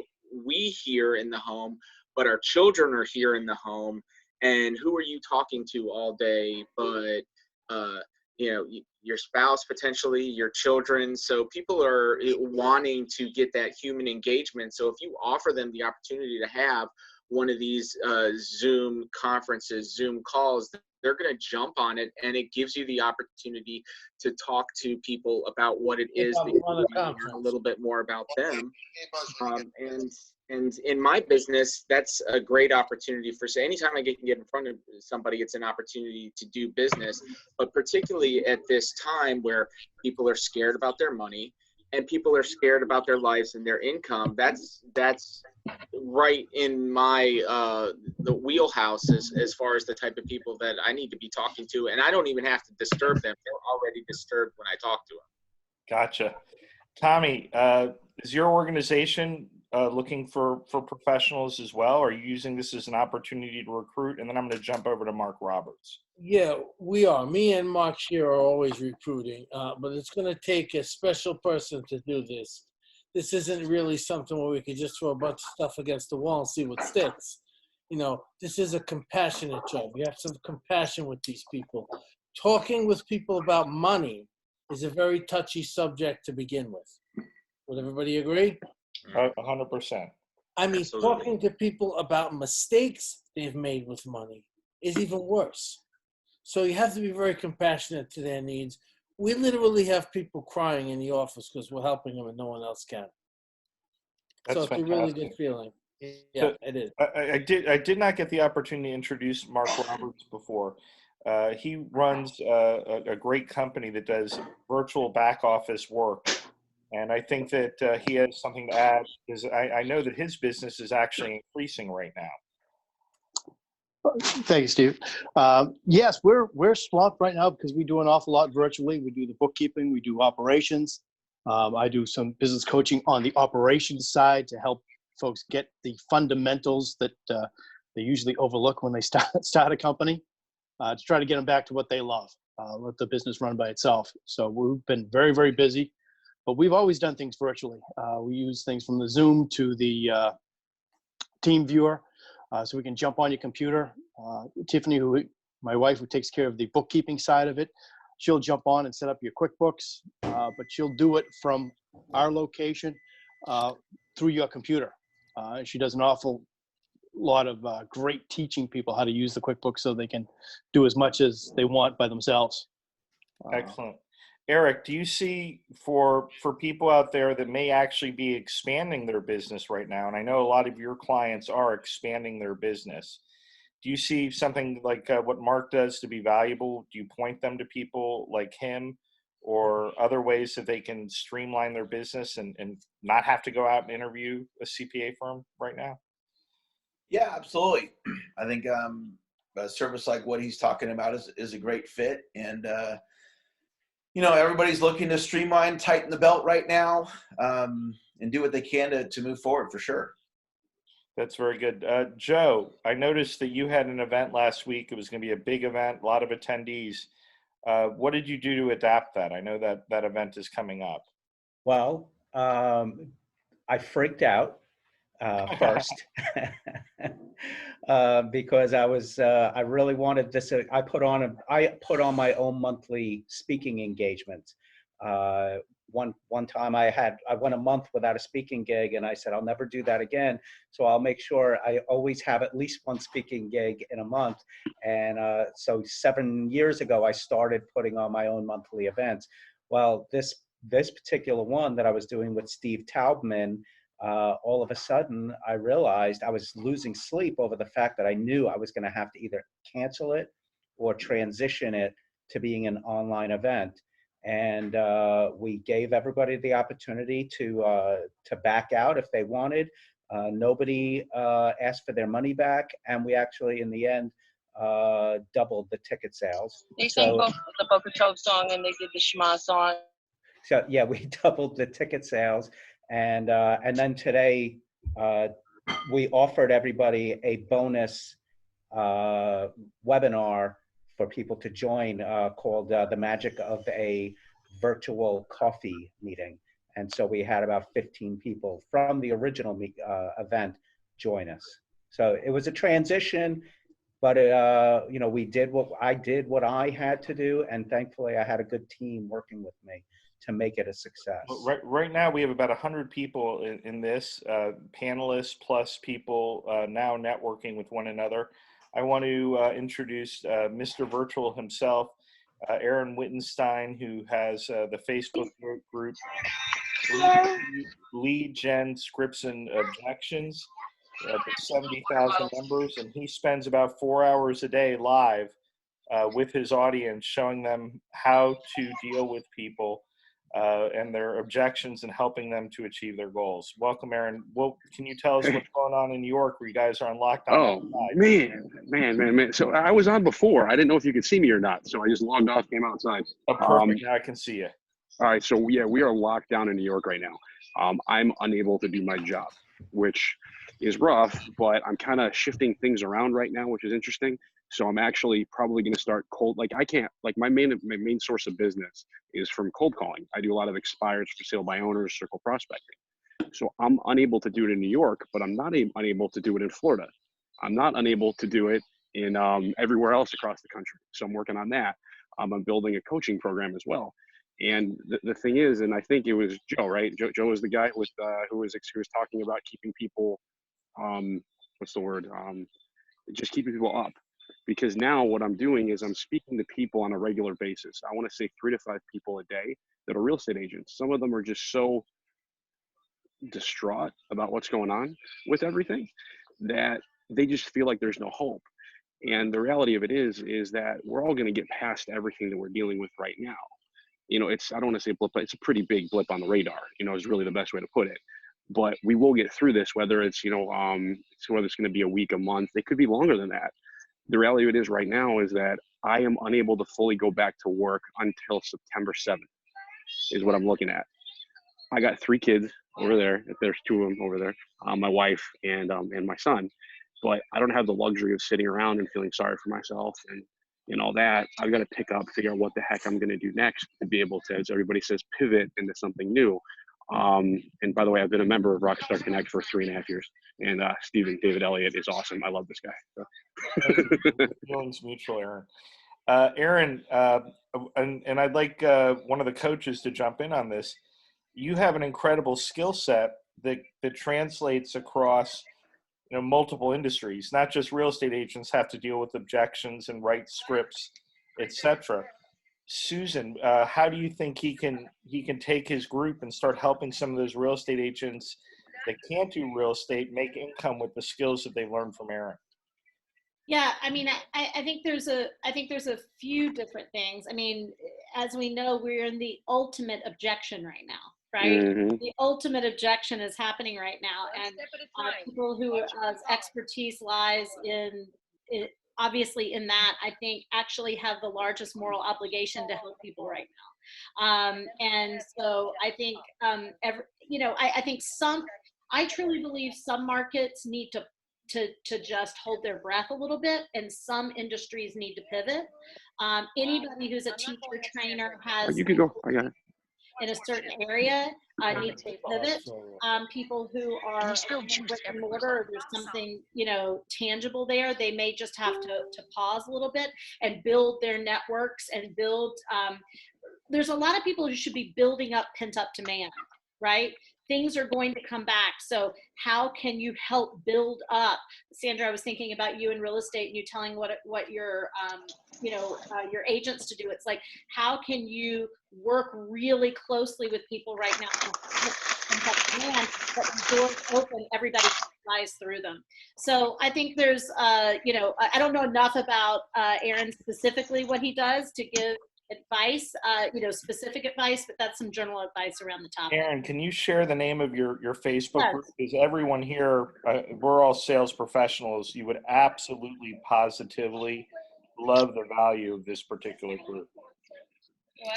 [SPEAKER 14] we here in the home, but our children are here in the home. And who are you talking to all day but, you know, your spouse, potentially your children. So people are wanting to get that human engagement. So if you offer them the opportunity to have one of these Zoom conferences, Zoom calls, they're going to jump on it, and it gives you the opportunity to talk to people about what it is that you learn a little bit more about them. And in my business, that's a great opportunity for, say, anytime I can get in front of somebody, it's an opportunity to do business. But particularly at this time where people are scared about their money and people are scared about their lives and their income, that's right in my the wheelhouse as far as the type of people that I need to be talking to. And I don't even have to disturb them. They're already disturbed when I talk to them.
[SPEAKER 2] Gotcha. Tommy, is your organization looking for professionals as well? Or are you using this as an opportunity to recruit? And then I'm going to jump over to Mark Roberts.
[SPEAKER 3] Yeah, we are. Me and Mark here are always recruiting, but it's going to take a special person to do this. This isn't really something where we could just throw a bunch of stuff against the wall and see what sticks. You know, this is a compassionate job. You have some compassion with these people. Talking with people about money is a very touchy subject to begin with. Would everybody agree?
[SPEAKER 2] 100%.
[SPEAKER 3] I mean,
[SPEAKER 14] Absolutely.
[SPEAKER 3] talking to people about mistakes they've made with money is even worse. So you have to be very compassionate to their needs. We literally have people crying in the office because we're helping them and no one else can.
[SPEAKER 2] That's
[SPEAKER 3] so it's
[SPEAKER 2] fantastic.
[SPEAKER 3] a really good feeling. Yeah, it is.
[SPEAKER 2] I did not get the opportunity to introduce Mark Roberts before. He runs a great company that does virtual back office work. And I think that he has something to add, because I know that his business is actually increasing right now.
[SPEAKER 15] Thank you, Steve. Yes, we're swamped right now because we do an awful lot virtually. We do the bookkeeping, we do operations. I do some business coaching on the operations side to help folks get the fundamentals that they usually overlook when they start a company, to try to get them back to what they love, let the business run by itself. So we've been very, very busy, but we've always done things virtually. We use things from the Zoom to the Team Viewer. So we can jump on your computer. Tiffany, my wife, who takes care of the bookkeeping side of it, she'll jump on and set up your QuickBooks, but she'll do it from our location through your computer. She does an awful lot of great teaching people how to use the QuickBooks so they can do as much as they want by themselves.
[SPEAKER 2] Excellent. Eric, do you see for people out there that may actually be expanding their business right now, and I know a lot of your clients are expanding their business, do you see something like what Mark does to be valuable? Do you point them to people like him or other ways that they can streamline their business and not have to go out and interview a CPA firm right now?
[SPEAKER 7] Yeah, absolutely. I think a service like what he's talking about is a great fit. And, you know, everybody's looking to streamline, tighten the belt right now, and do what they can to move forward for sure.
[SPEAKER 2] That's very good. Joe, I noticed that you had an event last week. It was going to be a big event, a lot of attendees. What did you do to adapt that? I know that that event is coming up.
[SPEAKER 8] Well, I freaked out first because I really wanted this. I put on my own monthly speaking engagement. One time I went a month without a speaking gig, and I said I'll never do that again. So I'll make sure I always have at least one speaking gig in a month. And so 7 years ago, I started putting on my own monthly events. Well, this particular one that I was doing with Steve Taubman, all of a sudden I realized I was losing sleep over the fact that I knew I was going to have to either cancel it or transition it to being an online event. And we gave everybody the opportunity to back out if they wanted. Nobody asked for their money back, and we actually, in the end, doubled the ticket sales.
[SPEAKER 16] They sang both the Boca Tove song and they did the Shema song.
[SPEAKER 8] So yeah, we doubled the ticket sales, and then today we offered everybody a bonus webinar for people to join called The Magic of a Virtual Coffee Meeting. And so we had about 15 people from the original event join us. So it was a transition, but you know, I did what I had to do, and thankfully I had a good team working with me to make it a success.
[SPEAKER 2] Well, right now we have about 100 people in this, panelists plus people now networking with one another. I want to introduce Mr. Virtual himself, Aaron Wittenstein, who has the Facebook group Lead Gen Scripts and Objections, 70,000 members, and he spends about 4 hours a day live with his audience, showing them how to deal with people and their objections and helping them to achieve their goals. Welcome, Aaron. Well, can you tell us what's going on in New York where you guys are on lockdown?
[SPEAKER 17] Oh, man. So I was on before. I didn't know if you could see me or not. So I just logged off, came outside.
[SPEAKER 2] Oh, perfect. Now I can see you.
[SPEAKER 17] All right. So yeah, we are locked down in New York right now. I'm unable to do my job, which is rough, but I'm kind of shifting things around right now, which is interesting. So I'm actually probably going to start cold. Like I can't, like my main source of business is from cold calling. I do a lot of expireds for sale by owners, circle prospecting. So I'm unable to do it in New York, but I'm not unable to do it in Florida. I'm not unable to do it in everywhere else across the country. So I'm working on that. I'm building a coaching program as well. And the thing is, and I think it was Joe, right? Joe was the guy with who was talking about keeping people, what's the word? Just keeping people up. Because now what I'm doing is I'm speaking to people on a regular basis. I want to say 3 to 5 people a day that are real estate agents. Some of them are just so distraught about what's going on with everything that they just feel like there's no hope. And the reality of it is that we're all going to get past everything that we're dealing with right now. You know, I don't want to say blip, but it's a pretty big blip on the radar, you know, is really the best way to put it. But we will get through this, whether it's, you know, whether it's going to be a week, a month, it could be longer than that. The reality of it is right now is that I am unable to fully go back to work until September 7th is what I'm looking at. I got 3 kids over there. There's 2 of them over there, my wife and my son. But I don't have the luxury of sitting around and feeling sorry for myself and all that. I've got to pick up, figure out what the heck I'm going to do next to be able to, as everybody says, pivot into something new. And by the way, I've been a member of Rockstar Connect for 3.5 years. And David Elliot is awesome. I love this guy. So.
[SPEAKER 2] Feelings mutual, Aaron. Aaron, and I'd like one of the coaches to jump in on this. You have an incredible skill set that translates across, you know, multiple industries. Not just real estate agents have to deal with objections and write scripts, etc. Susan, how do you think he can take his group and start helping some of those real estate agents that can't do real estate make income with the skills that they learned from Aaron?
[SPEAKER 10] Yeah, I mean, I think there's a few different things. I mean, as we know, we're in the ultimate objection right now, right?
[SPEAKER 17] Mm-hmm.
[SPEAKER 10] The ultimate objection is happening right now, and people whose expertise lies in obviously in that, I think actually have the largest moral obligation to help people right now. And so I think, I think I truly believe some markets need to just hold their breath a little bit, and some industries need to pivot. Anybody who's a teacher, trainer has
[SPEAKER 17] you can go. I got it.
[SPEAKER 10] in a certain area need to pivot. People who are brick and mortar, there's something, you know, tangible there. They may just have to pause a little bit and build their networks and build. There's a lot of people who should be building up pent up demand, right? Things are going to come back. So how can you help build up? Sandra, I was thinking about you in real estate and you telling what your your agents to do. It's like, how can you work really closely with people right now but doors open, everybody flies through them. So I think there's I don't know enough about Aaron specifically what he does to give advice, specific advice, but that's some general advice around the topic.
[SPEAKER 2] Aaron, can you share the name of your Facebook
[SPEAKER 10] Yes.
[SPEAKER 2] group? Because everyone here, we're all sales professionals. You would absolutely, positively love the value of this particular group.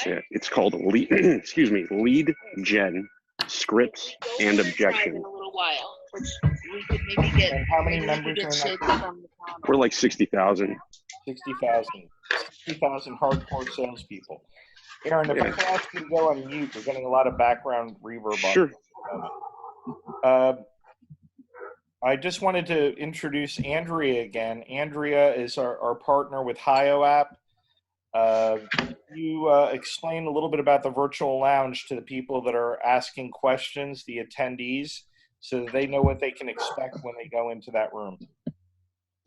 [SPEAKER 17] Yeah, it's called lead, excuse me, lead gen, scripts, and objection.
[SPEAKER 16] In a little while, which we could maybe get.
[SPEAKER 2] And how many members are in that group?
[SPEAKER 17] We're like 60,000.
[SPEAKER 2] 60,000 hardcore salespeople. Aaron, if I can ask you to go on mute, we're getting a lot of background reverb.
[SPEAKER 17] Sure.
[SPEAKER 2] I just wanted to introduce Andrea again. Andrea is our partner with HIO app. You explain a little bit about the virtual lounge to the people that are asking questions, the attendees, so that they know what they can expect when they go into that room.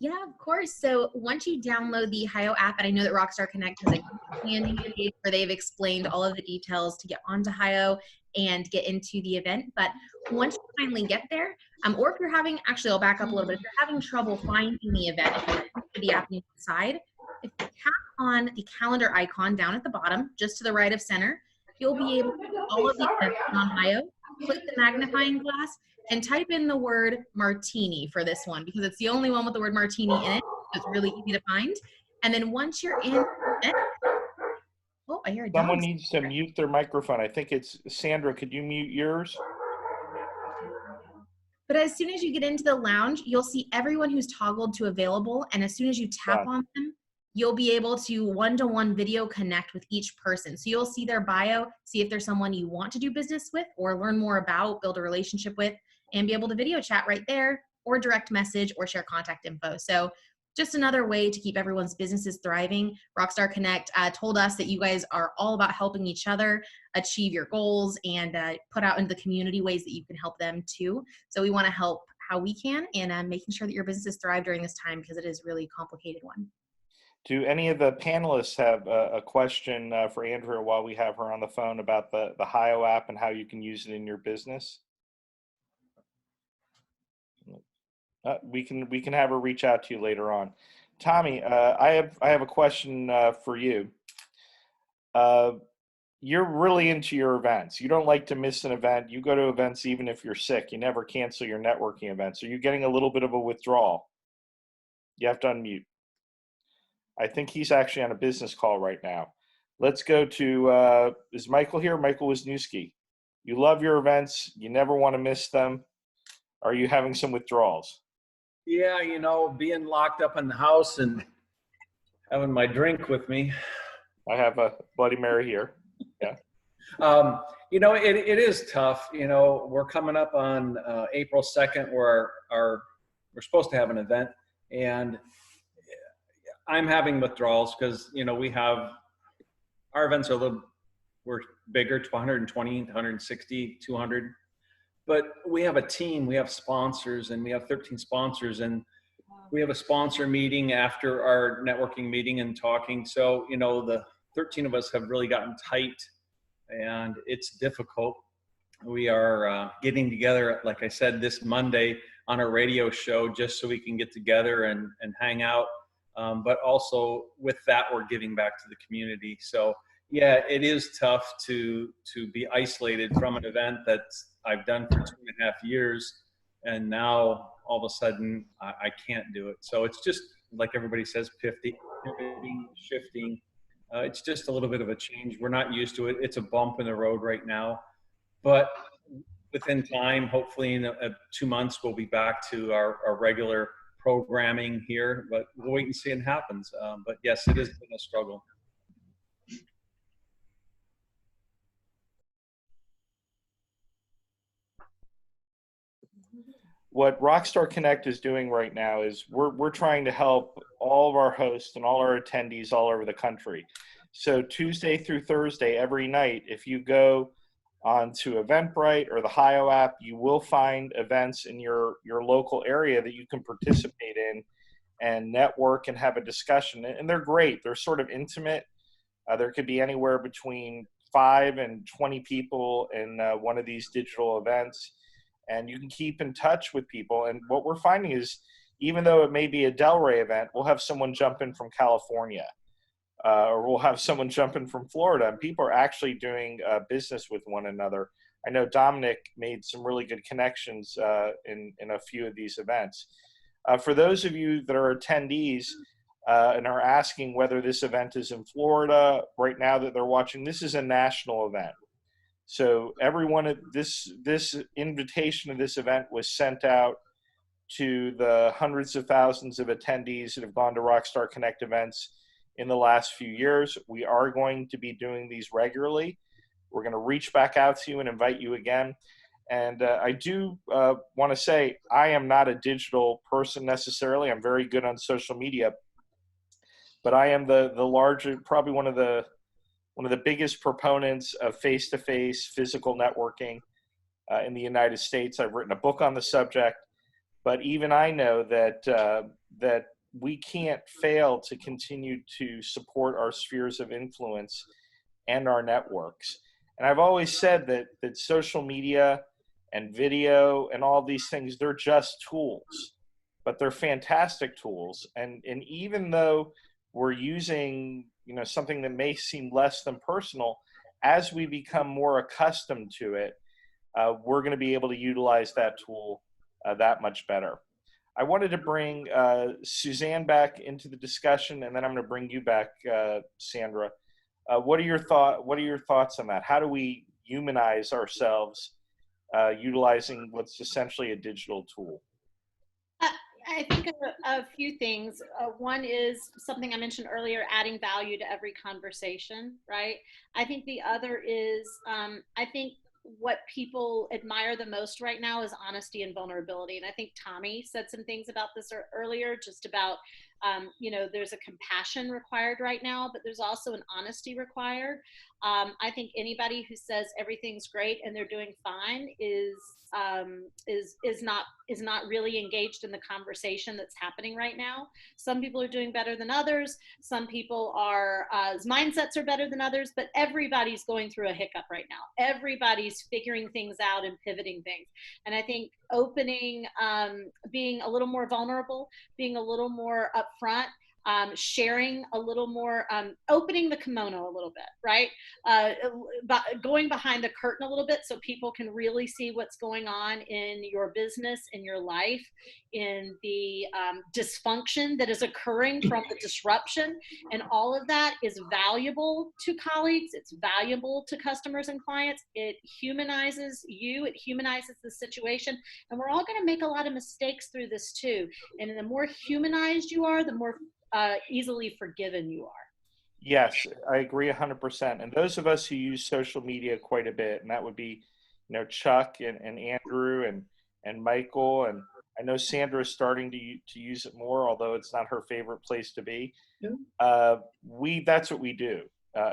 [SPEAKER 12] Yeah, of course. So once you download the HIO app, and I know that Rockstar Connect has a landing page where they've explained all of the details to get onto HIO and get into the event. But once you finally get there, or if you're having, actually I'll back up a little bit, if you're having trouble finding the event, if you're into the app inside, if you tap on the calendar icon down at the bottom, just to the right of center, you'll be able to see all of the events on HIO, click the magnifying glass, and type in the word Martini for this one, because it's the only one with the word Martini in it. It's really easy to find. And then once you're in, oh, I hear a dog.
[SPEAKER 2] Someone needs to mute their microphone. I think it's Sandra. Could you mute yours?
[SPEAKER 12] But as soon as you get into the lounge, you'll see everyone who's toggled to available. And as soon as you tap on them, you'll be able to one-to-one video connect with each person. So you'll see their bio, see if there's someone you want to do business with or learn more about, build a relationship with, and be able to video chat right there, or direct message, or share contact info. So just another way to keep everyone's businesses thriving. Rockstar Connect told us that you guys are all about helping each other achieve your goals and put out into the community ways that you can help them too. So we want to help how we can, and making sure that your businesses thrive during this time, because it is really a complicated one.
[SPEAKER 2] Do any of the panelists have a question for Andrea while we have her on the phone about the HIO app and how you can use it in your business? We can have her reach out to you later on. Tommy, I have a question for you. You're really into your events. You don't like to miss an event. You go to events even if you're sick. You never cancel your networking events. Are you getting a little bit of a withdrawal? You have to unmute. I think he's actually on a business call right now. Let's go to, is Michael here? Michael Wisniewski. You love your events. You never want to miss them. Are you having some withdrawals?
[SPEAKER 5] Yeah, being locked up in the house and having my drink with me.
[SPEAKER 2] I have a Bloody Mary here. Yeah.
[SPEAKER 5] It is tough. We're coming up on April 2nd where we're supposed to have an event, and I'm having withdrawals because, we have, our events are we're bigger, 120, 160, 200. But we have a team, we have sponsors, and we have 13 sponsors, and we have a sponsor meeting after our networking meeting and talking. So, the 13 of us have really gotten tight, and it's difficult. We are getting together, like I said, this Monday on a radio show just so we can get together and hang out. But also with that, we're giving back to the community. So yeah, it is tough to be isolated from an event that I've done for 2.5 years, and now all of a sudden I can't do it. So it's just like everybody says, pivoting, shifting. It's just a little bit of a change. We're not used to it. It's a bump in the road right now, but within time, hopefully in 2 months, we'll be back to our regular programming here, but we'll wait and see what happens. But yes, it has been a struggle.
[SPEAKER 2] What Rockstar Connect is doing right now is we're trying to help all of our hosts and all our attendees all over the country. So Tuesday through Thursday, every night, if you go onto Eventbrite or the HIO app, you will find events in your local area that you can participate in and network and have a discussion. And they're great. They're sort of intimate. There could be anywhere between 5 and 20 people in one of these digital events. And you can keep in touch with people. And what we're finding is, even though it may be a Delray event, we'll have someone jump in from California. or we'll have someone jump in from Florida, and people are actually doing business with one another. I know Domenic made some really good connections in a few of these events. For those of you that are attendees and are asking whether this event is in Florida right now that they're watching, this is a national event. So everyone at this invitation to this event was sent out to the hundreds of thousands of attendees that have gone to Rockstar Connect events in the last few years. We are going to be doing these regularly. We're going to reach back out to you and invite you again. And I do want to say I am not a digital person necessarily. I'm very good on social media, but I am the larger, probably one of the biggest proponents of face-to-face physical networking in the United States. I've written a book on the subject, but even I know that we can't fail to continue to support our spheres of influence and our networks. And I've always said that social media and video and all these things, they're just tools, but they're fantastic tools. And even though we're using, something that may seem less than personal, as we become more accustomed to it, we're going to be able to utilize that tool that much better. I wanted to bring Suzanne back into the discussion, and then I'm going to bring you back, Sandra. What are your thoughts on that? How do we humanize ourselves utilizing what's essentially a digital tool?
[SPEAKER 10] I think a few things. One is something I mentioned earlier, adding value to every conversation, right? I think the other is, I think what people admire the most right now is honesty and vulnerability. And I think Tommy said some things about this earlier, just about, there's a compassion required right now, but there's also an honesty required. I think anybody who says everything's great and they're doing fine is not really engaged in the conversation that's happening right now. Some people are doing better than others. Some people mindsets are better than others, but everybody's going through a hiccup right now. Everybody's figuring things out and pivoting things. And I think opening, being a little more vulnerable, being a little more upfront, sharing a little more, opening the kimono a little bit, right? Going behind the curtain a little bit so people can really see what's going on in your business, in your life, in the dysfunction that is occurring from the disruption. And all of that is valuable to colleagues. It's valuable to customers and clients. It humanizes you. It humanizes the situation. And we're all going to make a lot of mistakes through this too. And the more humanized you are, the more easily forgiven you are.
[SPEAKER 2] Yes, I agree 100%. And those of us who use social media quite a bit, and that would be, Chuck and Andrew and Michael, and I know Sandra is starting to use it more, although it's not her favorite place to be.
[SPEAKER 13] Yeah.
[SPEAKER 2] That's what we do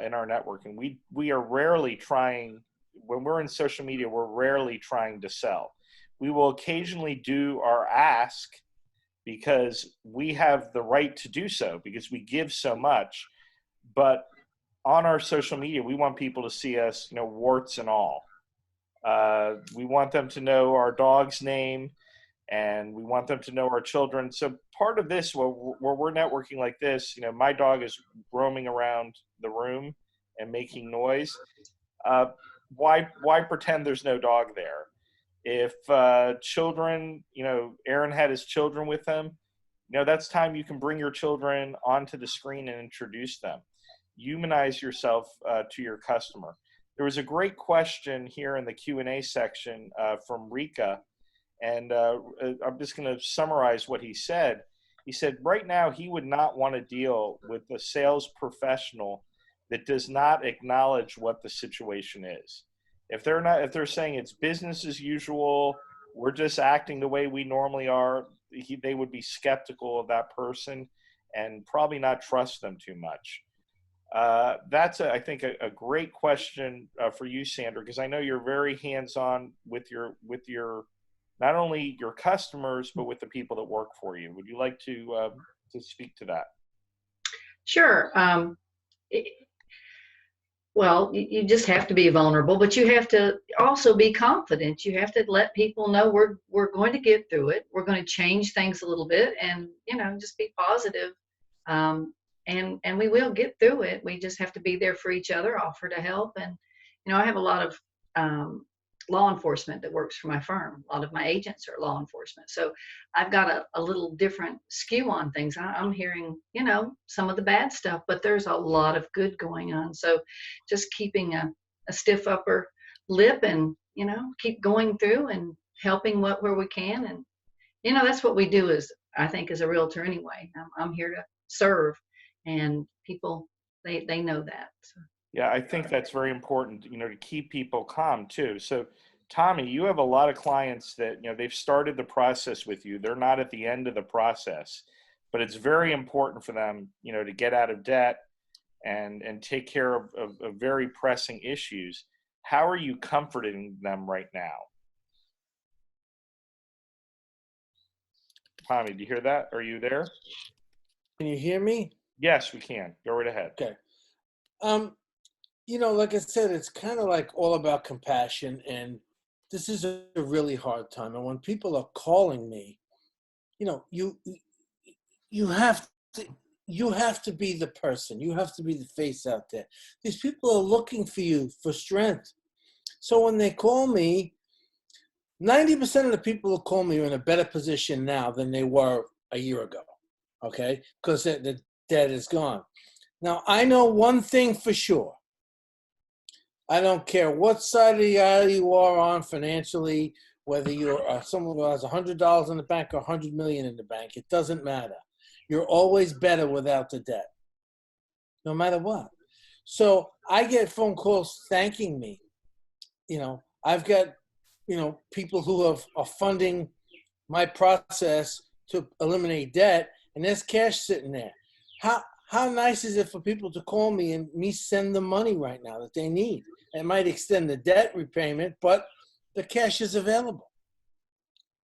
[SPEAKER 2] in our networking. We are rarely trying, when we're in social media, we're rarely trying to sell. We will occasionally do our ask, because we have the right to do so, because we give so much. But on our social media, we want people to see us, warts and all. We want them to know our dog's name, and we want them to know our children. So part of this, where we're networking like this, my dog is roaming around the room and making noise. Why pretend there's no dog there? If children, Aaron had his children with him, that's time you can bring your children onto the screen and introduce them. Humanize yourself to your customer. There was a great question here in the Q&A section from Rika, and I'm just going to summarize what he said. He said, right now, he would not want to deal with a sales professional that does not acknowledge what the situation is. If they're saying it's business as usual, we're just acting the way we normally are, they would be skeptical of that person and probably not trust them too much. That's, I think, a great question for you, Sandra, because I know you're very hands-on with your not only your customers, but with the people that work for you. Would you like to speak to that?
[SPEAKER 13] Sure. Well, you just have to be vulnerable, but you have to also be confident. You have to let people know we're going to get through it. We're going to change things a little bit, and just be positive. and we will get through it. We just have to be there for each other, offer to help. And, you know, I have a lot of law enforcement that works for my firm. A lot of my agents are law enforcement. So I've got a little different skew on things. I'm hearing, you know, some of the bad stuff, but there's a lot of good going on. So just keeping a stiff upper lip and, you know, keep going through and helping where we can. And, you know, that's what we do is, I think, as a realtor anyway. I'm here to serve, and people, they know that. So.
[SPEAKER 2] Yeah, I think that's very important, you know, to keep people calm too. So, Tommy, you have a lot of clients that, you know, they've started the process with you. They're not at the end of the process, but it's very important for them, you know, to get out of debt and take care of very pressing issues. How are you comforting them right now? Tommy, do you hear that? Are you there?
[SPEAKER 3] Can you hear me?
[SPEAKER 2] Yes, we can. Go right ahead.
[SPEAKER 3] Okay. You know, like I said, it's kind of like all about compassion, and this is a really hard time. And when people are calling me, you know, you have to be the person. You have to be the face out there. These people are looking for you for strength. So when they call me, 90% of the people who call me are in a better position now than they were a year ago, okay? Because the debt is gone. Now, I know one thing for sure. I don't care what side of the aisle you are on financially, whether you're someone who has $100 in the bank or $100 million in the bank. It doesn't matter. You're always better without the debt, no matter what. So I get phone calls thanking me. You know, I've got, you know, people who are funding my process to eliminate debt, and there's cash sitting there. How nice is it for people to call me and me send them money right now that they need? It might extend the debt repayment, but the cash is available.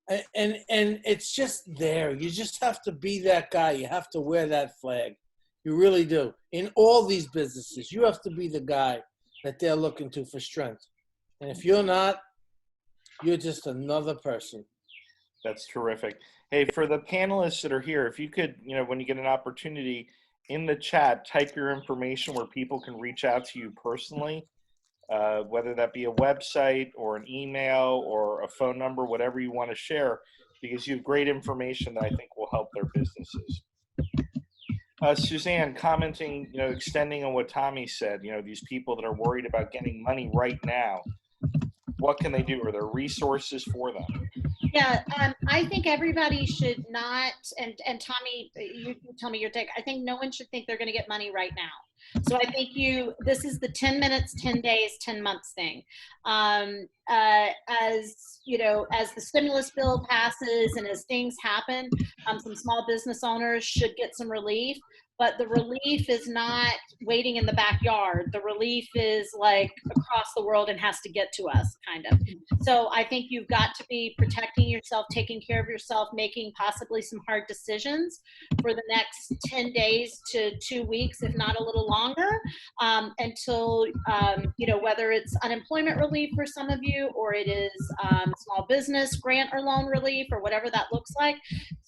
[SPEAKER 3] And it's just there. You just have to be that guy. You have to wear that flag. You really do. In all these businesses, you have to be the guy that they're looking to for strength. And if you're not, you're just another person.
[SPEAKER 2] That's terrific. Hey, for the panelists that are here, if you could, you know, when you get an opportunity in the chat, type your information where people can reach out to you personally, whether that be a website or an email or a phone number, whatever you want to share, because you have great information that I think will help their businesses. Suzanne, commenting, you know, extending on what Tommy said, you know, these people that are worried about getting money right now, what can they do? Are there resources for them?
[SPEAKER 10] Yeah, I think everybody should not, and Tommy, you tell me your take. I think no one should think they're going to get money right now. So I think this is the 10 minutes, 10 days, 10 months thing. As you know, as the stimulus bill passes and as things happen, some small business owners should get some relief. But the relief is not waiting in the backyard. The relief is like across the world and has to get to us, kind of. So I think you've got to be protecting yourself, taking care of yourself, making possibly some hard decisions for the next 10 days to 2 weeks, if not a little longer, until, you know, whether it's unemployment relief for some of you, or it is small business grant or loan relief, or whatever that looks like.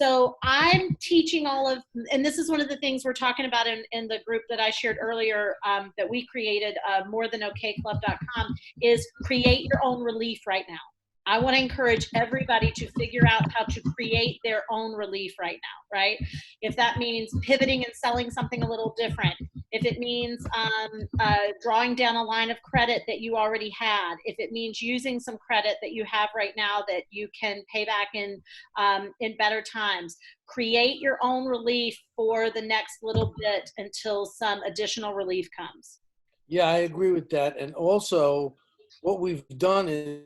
[SPEAKER 10] So I'm teaching all of, and this is one of the things we're talking about in the group that I shared earlier, that we created, morethanokclub.com, is create your own relief right now. I want to encourage everybody to figure out how to create their own relief right now, right? If that means pivoting and selling something a little different, if it means drawing down a line of credit that you already had, if it means using some credit that you have right now that you can pay back in better times, create your own relief for the next little bit until some additional relief comes.
[SPEAKER 3] Yeah, I agree with that. And also, what we've done is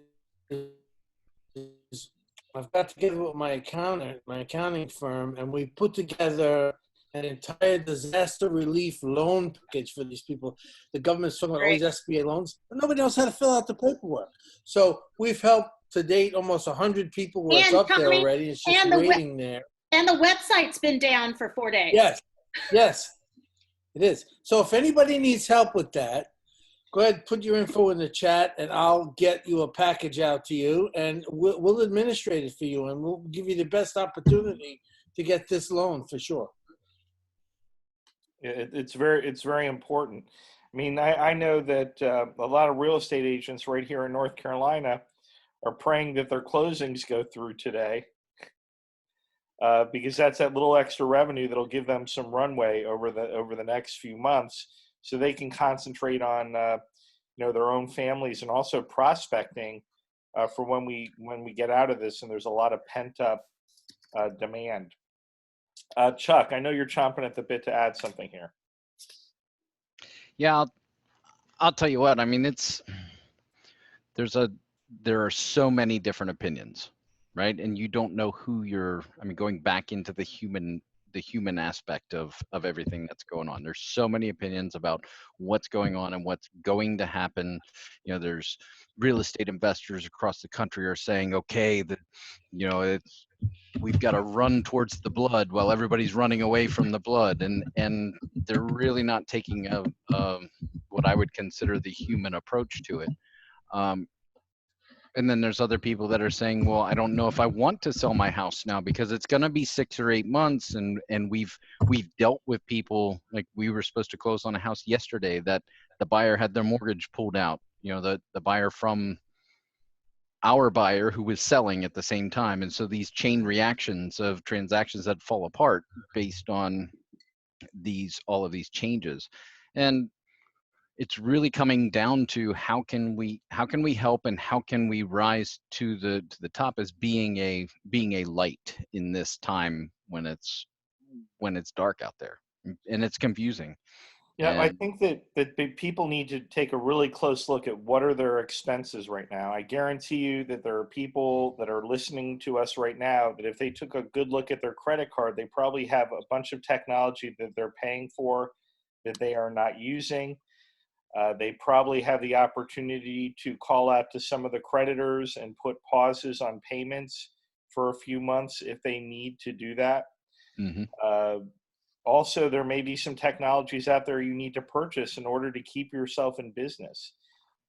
[SPEAKER 3] I've got together with my accounting firm, and we put together an entire disaster relief loan package for these people. The government's talking about all these SBA loans, but nobody knows how to fill out the paperwork. So we've helped to date almost 100 people where it's up there already. It's just waiting there.
[SPEAKER 10] And the website's been down for 4 days.
[SPEAKER 3] Yes, it is. So if anybody needs help with that, go ahead, put your info in the chat, and I'll get you a package out to you, and we'll administrate it for you, and we'll give you the best opportunity to get this loan for sure.
[SPEAKER 2] It's very important. I mean, I know that a lot of real estate agents right here in North Carolina are praying that their closings go through today, because that's that little extra revenue that'll give them some runway over the next few months, so they can concentrate on their own families and also prospecting for when we get out of this and there's a lot of pent up demand. Chuck, I know you're chomping at the bit to add something here.
[SPEAKER 6] Yeah, I'll tell you what. I mean, there are so many different opinions, right? And you don't know who going back into the human aspect of everything that's going on. There's so many opinions about what's going on and what's going to happen. There's real estate investors across the country are saying, okay, we've got to run towards the blood while everybody's running away from the blood, and they're really not taking what I would consider the human approach to it. And then there's other people that are saying, well, I don't know if I want to sell my house now because it's going to be 6 or 8 months. And we've dealt with people, like we were supposed to close on a house yesterday that the buyer had their mortgage pulled out, the buyer from our buyer who was selling at the same time. And so these chain reactions of transactions that fall apart based on all of these changes. And it's really coming down to how can we help and how can we rise to the top as being a light in this time when it's dark out there and it's confusing.
[SPEAKER 2] Yeah, I think that people need to take a really close look at what are their expenses right now. I guarantee you that there are people that are listening to us right now that if they took a good look at their credit card, they probably have a bunch of technology that they're paying for that they are not using. They probably have the opportunity to call out to some of the creditors and put pauses on payments for a few months if they need to do that. Mm-hmm. Also, there may be some technologies out there you need to purchase in order to keep yourself in business.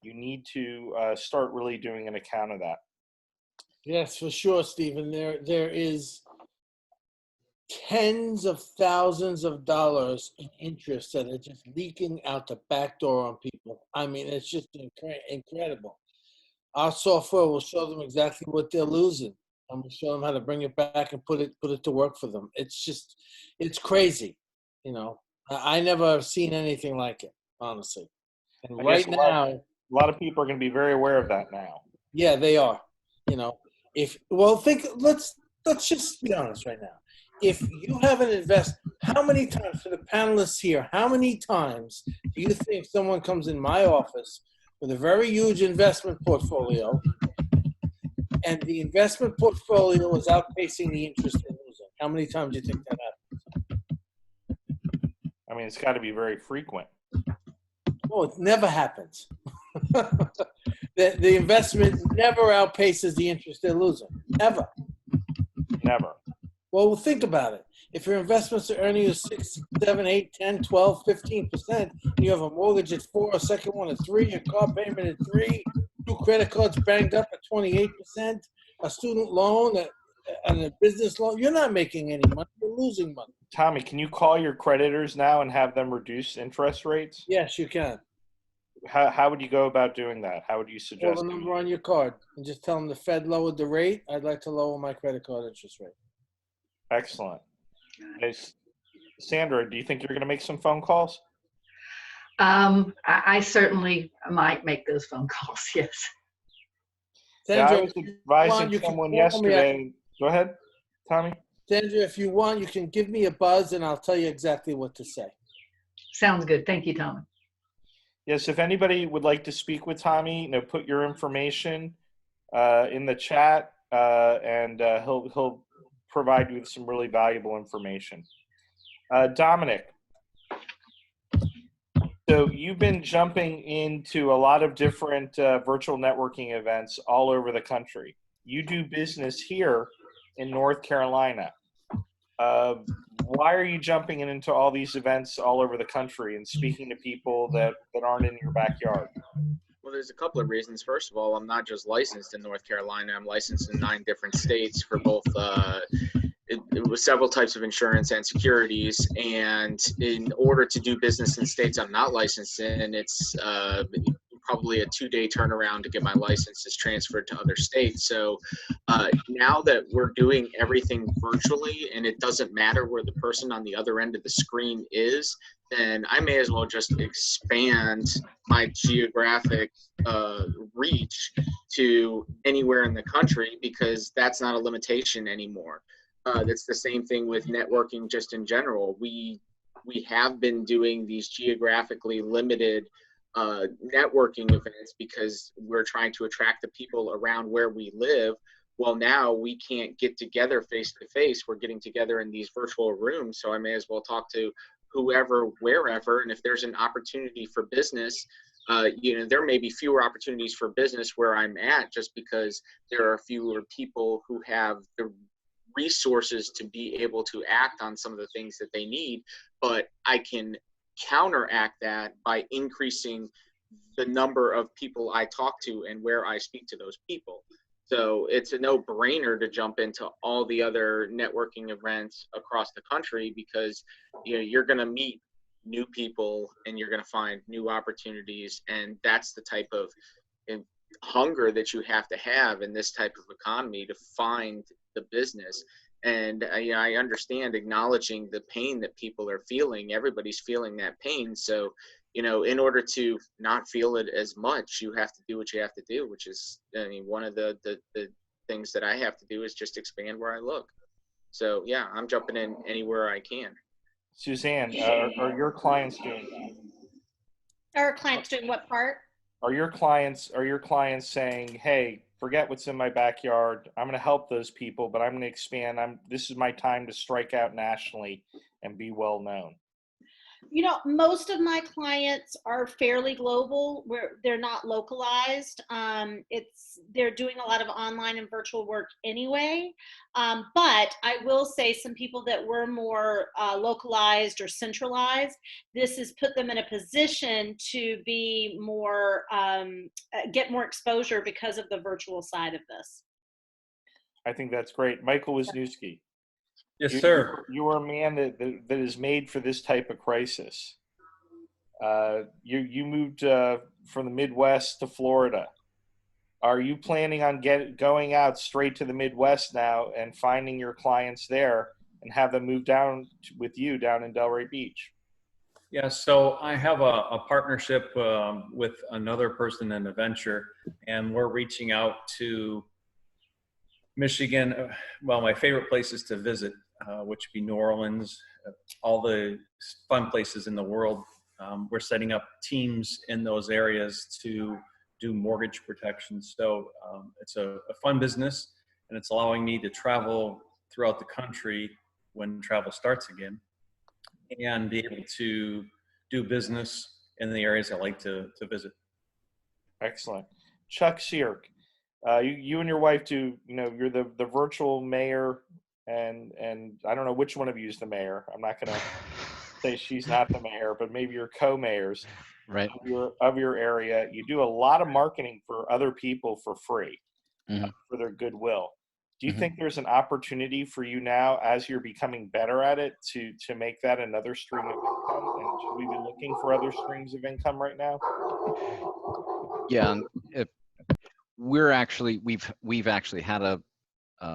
[SPEAKER 2] You need to start really doing an account of that.
[SPEAKER 3] Yes, for sure, Stephen. There is tens of thousands of dollars in interest that are just leaking out the back door on people. I mean, it's just incredible. Our software will show them exactly what they're losing. I'm going to show them how to bring it back and put it to work for them. It's crazy. I never have seen anything like it, honestly. And right now,
[SPEAKER 2] a lot of people are going to be very aware of that now.
[SPEAKER 3] Yeah, they are. Let's just be honest right now. If you have an how many times, for the panelists here, how many times do you think someone comes in my office with a very huge investment portfolio and the investment portfolio is outpacing the interest they're losing? How many times do you think that happens?
[SPEAKER 2] I mean, it's got to be very frequent.
[SPEAKER 3] Oh, it never happens. The investment never outpaces the interest they're losing. Ever.
[SPEAKER 2] Never.
[SPEAKER 3] Well, think about it. If your investments are earning you 6, 7, 8, 10, 12, 15%, and you have a mortgage at 4, a second one at 3, a car payment at 3, 2 credit cards banged up at 28%, a student loan and a business loan, you're not making any money. You're losing money.
[SPEAKER 2] Tommy, can you call your creditors now and have them reduce interest rates?
[SPEAKER 3] Yes, you can.
[SPEAKER 2] How would you go about doing that? How would you suggest?
[SPEAKER 3] Call the number on your card and just tell them the Fed lowered the rate. I'd like to lower my credit card interest rate.
[SPEAKER 2] Excellent. Hey, Sandra, do you think you're going to make some phone calls?
[SPEAKER 13] I certainly might make those phone calls, yes.
[SPEAKER 3] Sandra,
[SPEAKER 2] I was advising someone yesterday. Go ahead, Tommy.
[SPEAKER 3] Sandra, if you want, you can give me a buzz and I'll tell you exactly what to say.
[SPEAKER 13] Sounds good. Thank you, Tommy.
[SPEAKER 2] Yes, if anybody would like to speak with Tommy, put your information in the chat and he'll provide you with some really valuable information. Domenic, so you've been jumping into a lot of different virtual networking events all over the country. You do business here in North Carolina. Why are you jumping into all these events all over the country and speaking to people that aren't in your backyard?
[SPEAKER 14] Well, there's a couple of reasons. First of all, I'm not just licensed in North Carolina. I'm licensed in 9 different states for both it was several types of insurance and securities. And in order to do business in states I'm not licensed in, it's probably a 2-day turnaround to get my licenses transferred to other states. So now that we're doing everything virtually and it doesn't matter where the person on the other end of the screen is, then I may as well just expand my geographic reach to anywhere in the country, because that's not a limitation anymore. That's the same thing with networking just in general. We have been doing these geographically limited networking events because we're trying to attract the people around where we live. Well, now we can't get together face to face. We're getting together in these virtual rooms. So I may as well talk to whoever, wherever. And if there's an opportunity for business, there may be fewer opportunities for business where I'm at, just because there are fewer people who have the resources to be able to act on some of the things that they need. But I can counteract that by increasing the number of people I talk to and where I speak to those people. So it's a no-brainer to jump into all the other networking events across the country, because you're going to meet new people and you're going to find new opportunities. And that's the type of hunger that you have to have in this type of economy to find the business. And I understand acknowledging the pain that people are feeling. Everybody's feeling that pain. So, in order to not feel it as much, you have to do what you have to do, which is, one of the things that I have to do is just expand where I look. So, yeah, I'm jumping in anywhere I can.
[SPEAKER 2] Suzanne, are your clients doing that?
[SPEAKER 10] Our clients doing what part?
[SPEAKER 2] Are your clients saying, hey, forget what's in my backyard, I'm going to help those people, but I'm going to expand. This is my time to strike out nationally and be well known?
[SPEAKER 10] Most of my clients are fairly global, where they're not localized. They're doing a lot of online and virtual work anyway. But I will say some people that were more localized or centralized, this has put them in a position to be more, get more exposure because of the virtual side of this.
[SPEAKER 2] I think that's great. Michael Wisniewski.
[SPEAKER 5] Yes, sir.
[SPEAKER 2] You are a man that is made for this type of crisis. You moved from the Midwest to Florida. Are you planning on going out straight to the Midwest now and finding your clients there and have them move down with you down in Delray Beach?
[SPEAKER 5] Yeah, so I have a partnership with another person in the venture, and we're reaching out to Michigan. Well, my favorite places to visit, which would be New Orleans, all the fun places in the world. We're setting up teams in those areas to do mortgage protection. So it's a fun business, and it's allowing me to travel throughout the country when travel starts again, and be able to do business in the areas I like to visit.
[SPEAKER 2] Excellent. Chuck Sierk, you and your wife do, you're the virtual mayor, and I don't know which one of you is the mayor. I'm not going to say she's not the mayor, but maybe you're co-mayors,
[SPEAKER 6] right,
[SPEAKER 2] of your area. You do a lot of marketing for other people for free, for their goodwill. Do you think there's an opportunity for you now, as you're becoming better at it, to make that another stream of income? And should we be looking for other streams of income right now?
[SPEAKER 6] Yeah, we've actually had a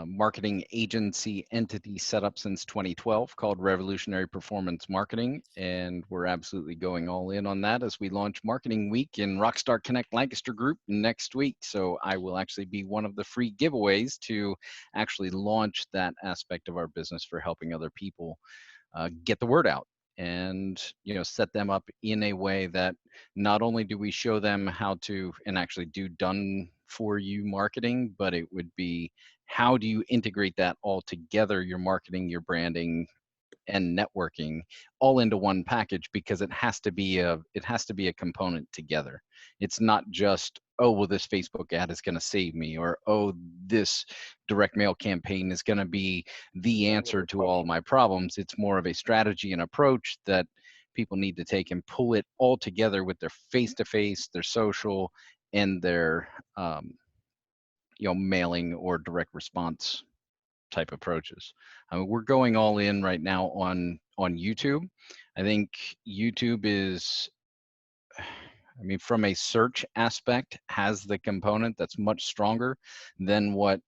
[SPEAKER 6] marketing agency entity set up since 2012 called Revolutionary Performance Marketing, and we're absolutely going all in on that as we launch Marketing Week in Rockstar Connect Lancaster Group next week. So I will actually be one of the free giveaways to actually launch that aspect of our business for helping other people get the word out, and set them up in a way that not only do we show them how to and actually do done for you marketing, but it would be, how do you integrate that all together, your marketing, your branding, and networking, all into one package, because it has to be a component together. It's not just, oh, well, this Facebook ad is going to save me, or, oh, this direct mail campaign is going to be the answer to all my problems. It's more of a strategy and approach that people need to take and pull it all together with their face-to-face, their social, and their mailing or direct response type approaches. I mean, we're going all in right now on YouTube. I think YouTube is, I mean, from a search aspect, has the component that's much stronger than what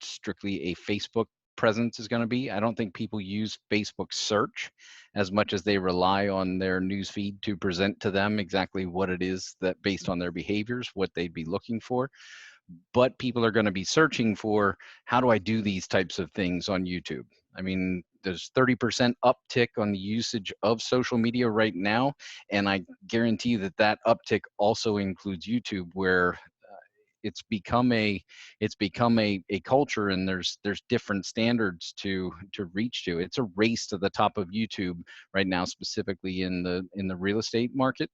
[SPEAKER 6] strictly a Facebook presence is going to be. I don't think people use Facebook search as much as they rely on their news feed to present to them exactly what it is that, based on their behaviors, what they'd be looking for. But people are going to be searching for, how do I do these types of things on YouTube? I mean, there's 30% uptick on the usage of social media right now, and I guarantee that that uptick also includes YouTube, where it's become a culture, and there's different standards to reach to. It's a race to the top of YouTube right now, specifically in the real estate market,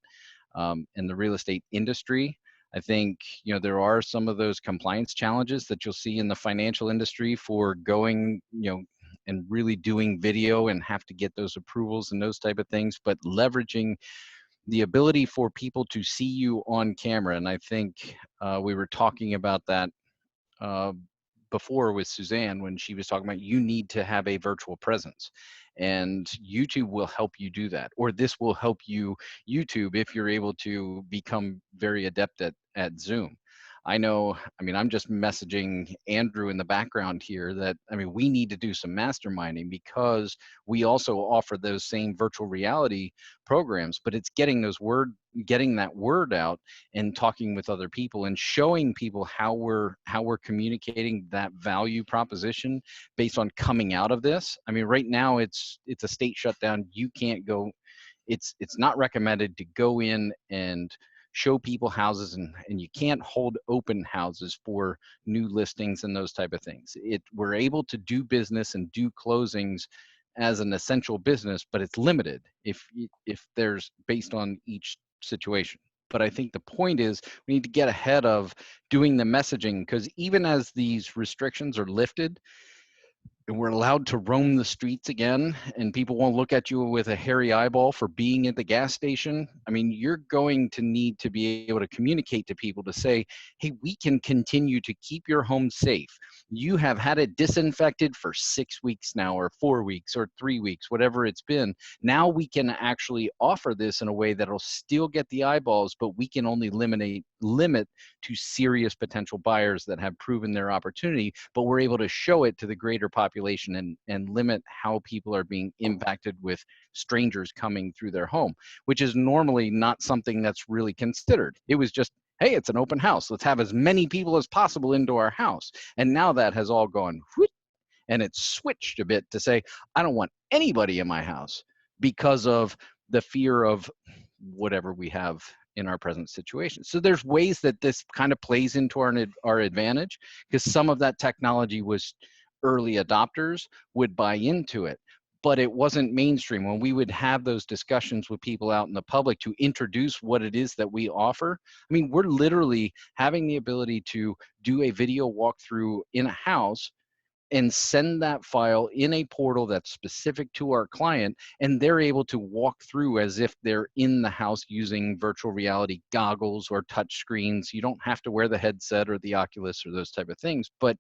[SPEAKER 6] in the real estate industry. I think, you know, there are some of those compliance challenges that you'll see in the financial industry for going, you know, and really doing video and have to get those approvals and those type of things, but leveraging the ability for people to see you on camera. And I think we were talking about that before with Suzanne, when she was talking about, you need to have a virtual presence, and YouTube will help you do that, or this will help you YouTube if you're able to become very adept at Zoom. I know, I mean, I'm just messaging Andrew in the background here that, I mean, we need to do some masterminding, because we also offer those same virtual reality programs, but it's getting that word out and talking with other people and showing people how we're communicating that value proposition based on coming out of this. I mean, right now it's a state shutdown. You can't go, it's not recommended to go in and show people houses, and you can't hold open houses for new listings and those type of things. We're able to do business and do closings as an essential business, but it's limited if there's, based on each situation. But I think the point is, we need to get ahead of doing the messaging, because even as these restrictions are lifted and we're allowed to roam the streets again, and people won't look at you with a hairy eyeball for being at the gas station, I mean, you're going to need to be able to communicate to people to say, hey, we can continue to keep your home safe. You have had it disinfected for 6 weeks now, or 4 weeks, or 3 weeks, whatever it's been. Now we can actually offer this in a way that'll still get the eyeballs, but we can only limit to serious potential buyers that have proven their opportunity, but we're able to show it to the greater population and limit how people are being impacted with strangers coming through their home, which is normally not something that's really considered. It was just, hey, it's an open house, let's have as many people as possible into our house. And now that has all gone whoop, and it's switched a bit to say, I don't want anybody in my house because of the fear of whatever we have in our present situation. So there's ways that this kind of plays into our advantage, because some of that technology was early adopters would buy into it, but it wasn't mainstream. When we would have those discussions with people out in the public to introduce what it is that we offer, I mean, we're literally having the ability to do a video walkthrough in a house and send that file in a portal that's specific to our client, and they're able to walk through as if they're in the house using virtual reality goggles or touch screens. You don't have to wear the headset or the Oculus or those type of things. But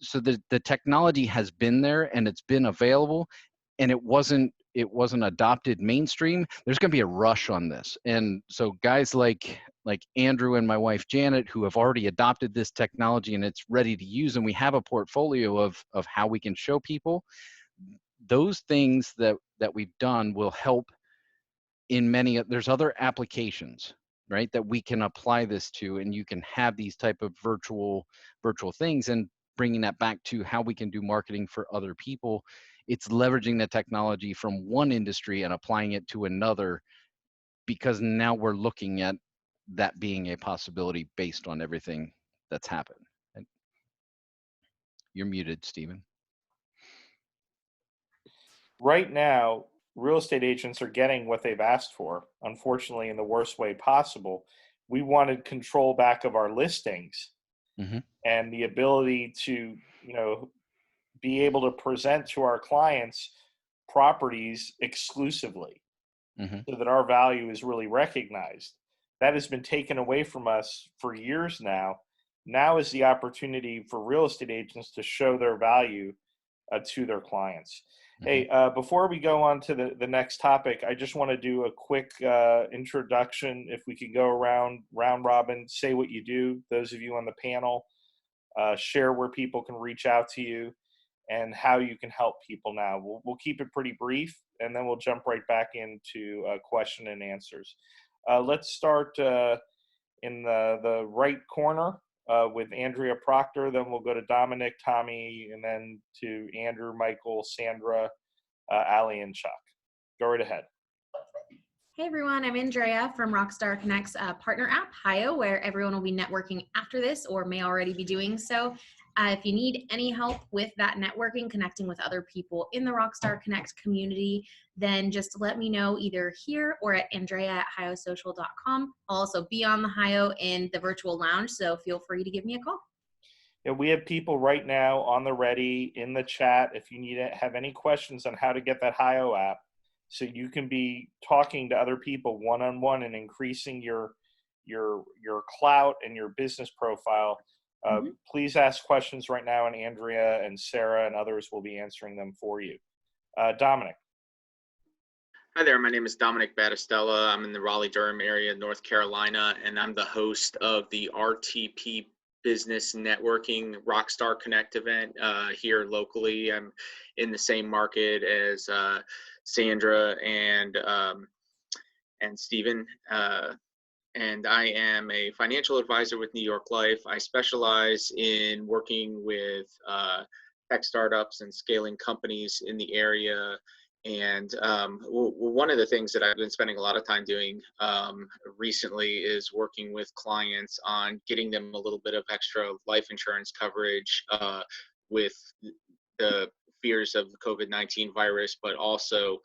[SPEAKER 6] so the technology has been there and it's been available, and it wasn't adopted mainstream. There's going to be a rush on this. And so guys like Andrew and my wife Janet, who have already adopted this technology and it's ready to use, and we have a portfolio of how we can show people, those things that we've done will help in many. There's other applications, right, that we can apply this to, and you can have these type of virtual things. And bringing that back to how we can do marketing for other people, it's leveraging the technology from one industry and applying it to another, because now we're looking at that being a possibility based on everything that's happened. And you're muted, Stephen.
[SPEAKER 2] Right now, real estate agents are getting what they've asked for, unfortunately, in the worst way possible. We wanted control back of our listings. Mm-hmm. And the ability to, be able to present to our clients properties exclusively, mm-hmm. so that our value is really recognized. That has been taken away from us for years now. Now is the opportunity for real estate agents to show their value to their clients. Hey, before we go on to the next topic, I just want to do a quick introduction. If we could go round robin, say what you do, those of you on the panel, share where people can reach out to you and how you can help people now. We'll keep it pretty brief, and then we'll jump right back into question and answers. Let's start in the right corner with Andrea Proctor, then we'll go to Domenic, Tommy, and then to Andrew, Michael, Sandra, Ali, and Chuck. Go right ahead.
[SPEAKER 12] Hey everyone, I'm Andrea from Rockstar Connect's partner app, HIO, where everyone will be networking after this or may already be doing so. If you need any help with that networking, connecting with other people in the Rockstar Connect community, then just let me know either here or at Andrea@hiosocial.com. I'll also be on the HIO in the virtual lounge, so feel free to give me a call.
[SPEAKER 2] Yeah, we have people right now on the ready in the chat. If you need to have any questions on how to get that HIO app, so you can be talking to other people one-on-one and increasing your clout and your business profile. Please ask questions right now, and Andrea and Sarah and others will be answering them for you. Domenic.
[SPEAKER 14] Hi there, my name is Domenic Battistella. I'm in the Raleigh-Durham area, North Carolina, and I'm the host of the RTP Business Networking Rockstar Connect event here locally. I'm in the same market as Sandra and Stephen. And I am a financial advisor with New York Life. I specialize in working with tech startups and scaling companies in the area. And one of the things that I've been spending a lot of time doing recently is working with clients on getting them a little bit of extra life insurance coverage with the fears of the COVID-19 virus, but also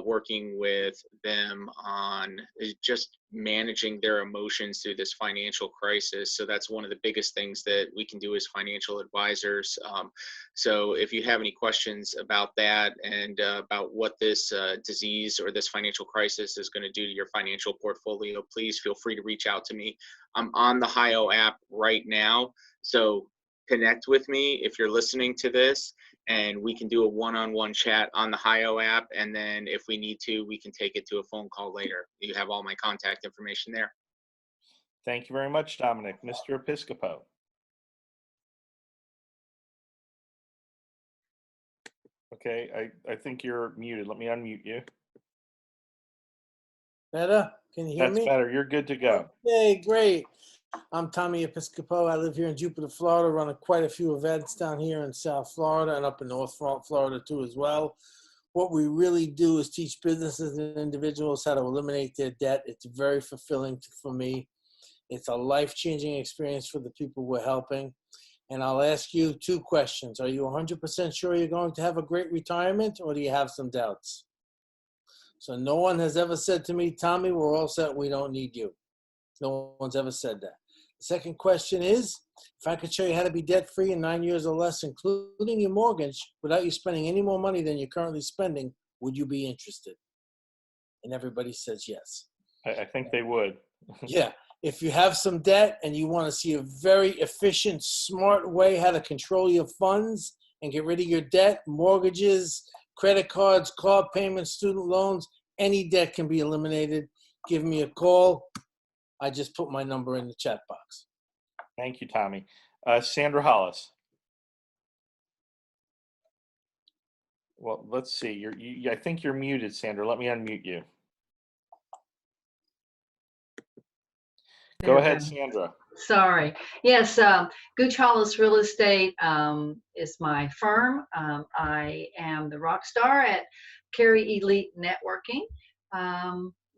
[SPEAKER 14] working with them on just managing their emotions through this financial crisis. So that's one of the biggest things that we can do as financial advisors. So if you have any questions about that and about what this disease or this financial crisis is going to do to your financial portfolio, please feel free to reach out to me. I'm on the HIO app right now, so connect with me if you're listening to this, and we can do a one-on-one chat on the HIO app, and then if we need to, we can take it to a phone call later. You have all my contact information there.
[SPEAKER 2] Thank you very much, Domenic. Mr. Episcopo. Okay, I think you're muted. Let me unmute you.
[SPEAKER 3] Better? Can you hear me?
[SPEAKER 2] That's better. You're good to go.
[SPEAKER 3] Okay, great. I'm Tommy Episcopo. I live here in Jupiter, Florida, running quite a few events down here in South Florida and up in North Florida too as well. What we really do is teach businesses and individuals how to eliminate their debt. It's very fulfilling for me. It's a life-changing experience for the people we're helping. And I'll ask you two questions. Are you 100% sure you're going to have a great retirement, or do you have some doubts? So no one has ever said to me, Tommy, we're all set, we don't need you. No one's ever said that. The second question is, if I could show you how to be debt-free in 9 years or less, including your mortgage, without you spending any more money than you're currently spending, would you be interested? And everybody says yes.
[SPEAKER 2] I think they would.
[SPEAKER 3] Yeah. If you have some debt and you want to see a very efficient, smart way how to control your funds and get rid of your debt, mortgages, credit cards, car payments, student loans, any debt can be eliminated. Give me a call. I just put my number in the chat box.
[SPEAKER 2] Thank you, Tommy. Sandra Hollis. Well, let's see. I think you're muted, Sandra. Let me unmute you. Go ahead, Sandra.
[SPEAKER 13] Sorry. Yes, Gooch Hollis Real Estate is my firm. I am the rock star at Carry Elite Networking.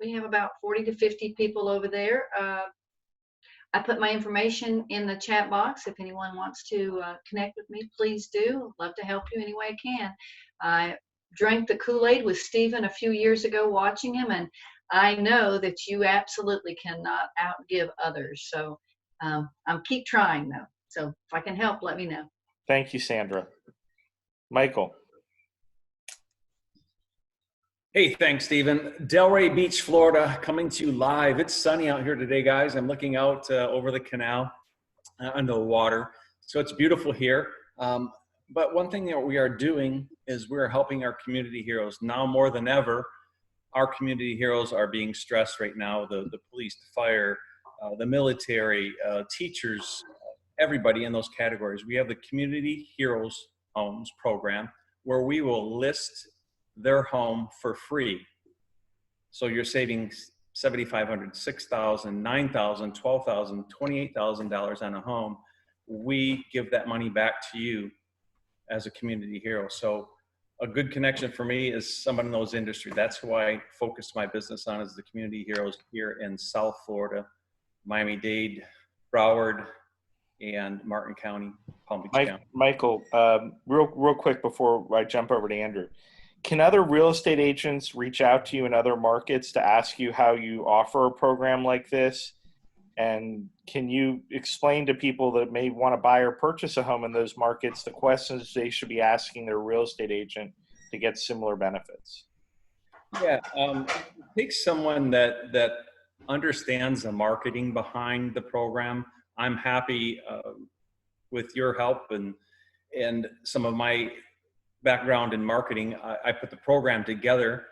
[SPEAKER 13] We have about 40 to 50 people over there. I put my information in the chat box. If anyone wants to connect with me, please do. I'd love to help you any way I can. I drank the Kool-Aid with Stephen a few years ago watching him, and I know that you absolutely cannot outgive others. So I'm keep trying though. So if I can help, let me know.
[SPEAKER 2] Thank you, Sandra. Michael.
[SPEAKER 5] Hey, thanks, Stephen. Delray Beach, Florida, coming to you live. It's sunny out here today, guys. I'm looking out over the canal. under the water. So it's beautiful here. But one thing that we are doing is we're helping our community heroes. Now more than ever, our community heroes are being stressed right now. The police, the fire, the military, teachers, everybody in those categories. We have the Community Heroes Homes program where we will list their home for free. So you're saving $7,500, $6,000, $9,000, $12,000, $28,000 on a home. We give that money back to you as a community hero. So a good connection for me is someone in those industries. That's who I focused my business on, is the community heroes here in South Florida, Miami-Dade, Broward, and Martin County, Palm Beach County.
[SPEAKER 2] Michael, real quick before I jump over to Andrew, can other real estate agents reach out to you in other markets to ask you how you offer a program like this? And can you explain to people that may want to buy or purchase a home in those markets the questions they should be asking their real estate agent to get similar benefits?
[SPEAKER 5] Yeah, take someone that understands the marketing behind the program. I'm happy with your help and some of my background in marketing. I put the program together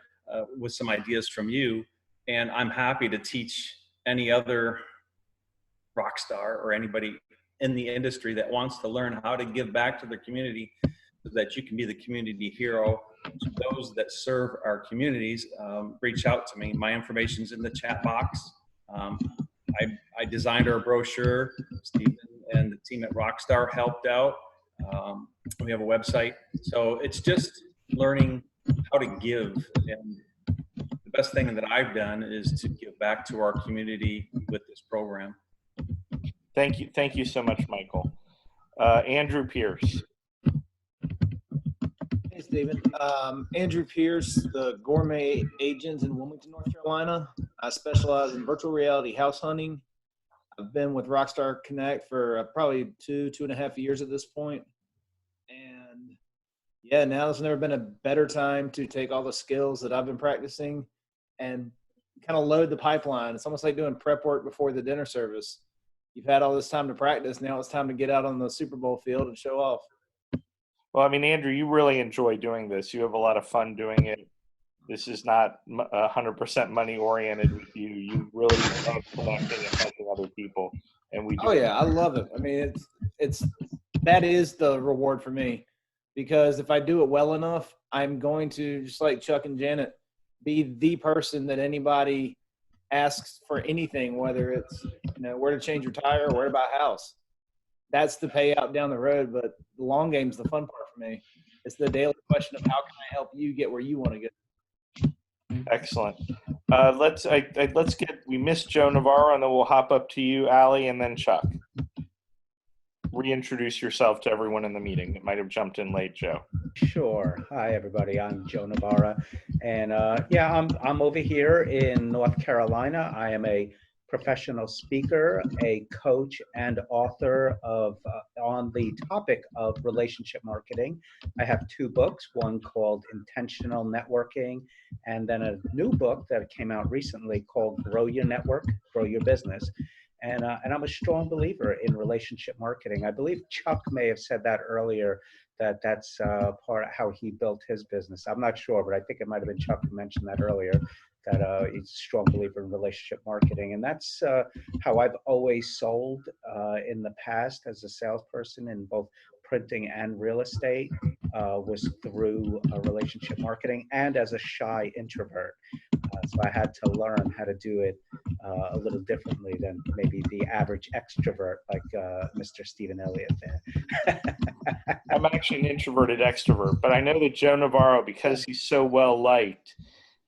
[SPEAKER 5] with some ideas from you, and I'm happy to teach any other rock star or anybody in the industry that wants to learn how to give back to their community so that you can be the community hero to those that serve our communities. Reach out to me. My information's in the chat box. I designed our brochure. Stephen and the team at Rockstar helped out. We have a website. So it's just learning how to give. And the best thing that I've done is to give back to our community with this program.
[SPEAKER 2] Thank you. Thank you so much, Michael. Andrew Pierce.
[SPEAKER 1] Hey, Stephen. Andrew Pierce, the gourmet agent in Wilmington, North Carolina. I specialize in virtual reality house hunting. I've been with Rockstar Connect for probably 2.5 years at this point. And yeah, now there's never been a better time to take all the skills that I've been practicing and kind of load the pipeline. It's almost like doing prep work before the dinner service. You've had all this time to practice. Now it's time to get out on the Super Bowl field and show off.
[SPEAKER 2] Well, I mean, Andrew, you really enjoy doing this. You have a lot of fun doing it. This is not 100% money oriented with you. You really love connecting and helping other people. And we do.
[SPEAKER 1] Oh yeah, I love it. I mean, that is the reward for me, because if I do it well enough, I'm going to, just like Chuck and Janet, be the person that anybody asks for anything, whether it's, where to change your tire or where to buy a house. That's the payout down the road, but the long game's the fun part for me. It's the daily question of how can I help you get where you want to get.
[SPEAKER 2] Excellent. We missed Joe Navarro, and then we'll hop up to you, Allie, and then Chuck. Reintroduce yourself to everyone in the meeting that might have jumped in late, Joe.
[SPEAKER 8] Sure. Hi, everybody. I'm Joe Navarra, and I'm over here in North Carolina. I am a professional speaker, a coach, and author of on the topic of relationship marketing. I have 2 books, one called Intentional Networking, and then a new book that came out recently called Grow Your Network, Grow Your Business. And I'm a strong believer in relationship marketing. I believe Chuck may have said that earlier, that's part of how he built his business. I'm not sure, but I think it might have been Chuck who mentioned that earlier, that he's a strong believer in relationship marketing. And that's how I've always sold in the past as a salesperson in both printing and real estate, was through relationship marketing, and as a shy introvert. So I had to learn how to do it a little differently than maybe the average extrovert like Mr. Stephen Elliot there.
[SPEAKER 2] I'm actually an introverted extrovert, but I know that Joe Navarro, because he's so well liked,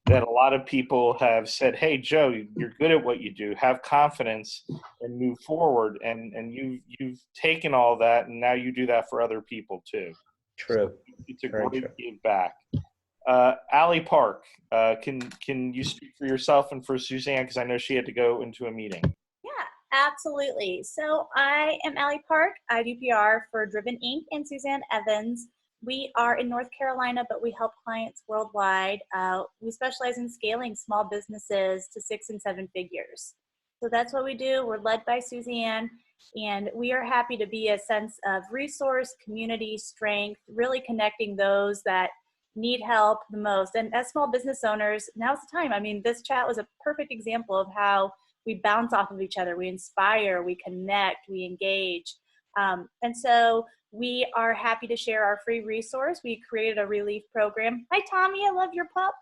[SPEAKER 2] that a lot of people have said, hey, Joe, you're good at what you do. Have confidence and move forward. And you've taken all that, and now you do that for other people too.
[SPEAKER 8] True.
[SPEAKER 2] So it's a great give back. Allie Park, can you speak for yourself and for Suzanne, because I know she had to go into a meeting.
[SPEAKER 9] Yeah, absolutely. So I am Allie Park. I do PR for Driven Inc. and Suzanne Evans. We are in North Carolina, but we help clients worldwide. We specialize in scaling small businesses to 6 and 7 figures. So that's what we do. We're led by Suzanne. And we are happy to be a sense of resource, community, strength, really connecting those that need help the most. And as small business owners, now's the time. I mean, this chat was a perfect example of how we bounce off of each other. We inspire, we connect, we engage. And so we are happy to share our free resource. We created a relief program. Hi, Tommy, I love your pup.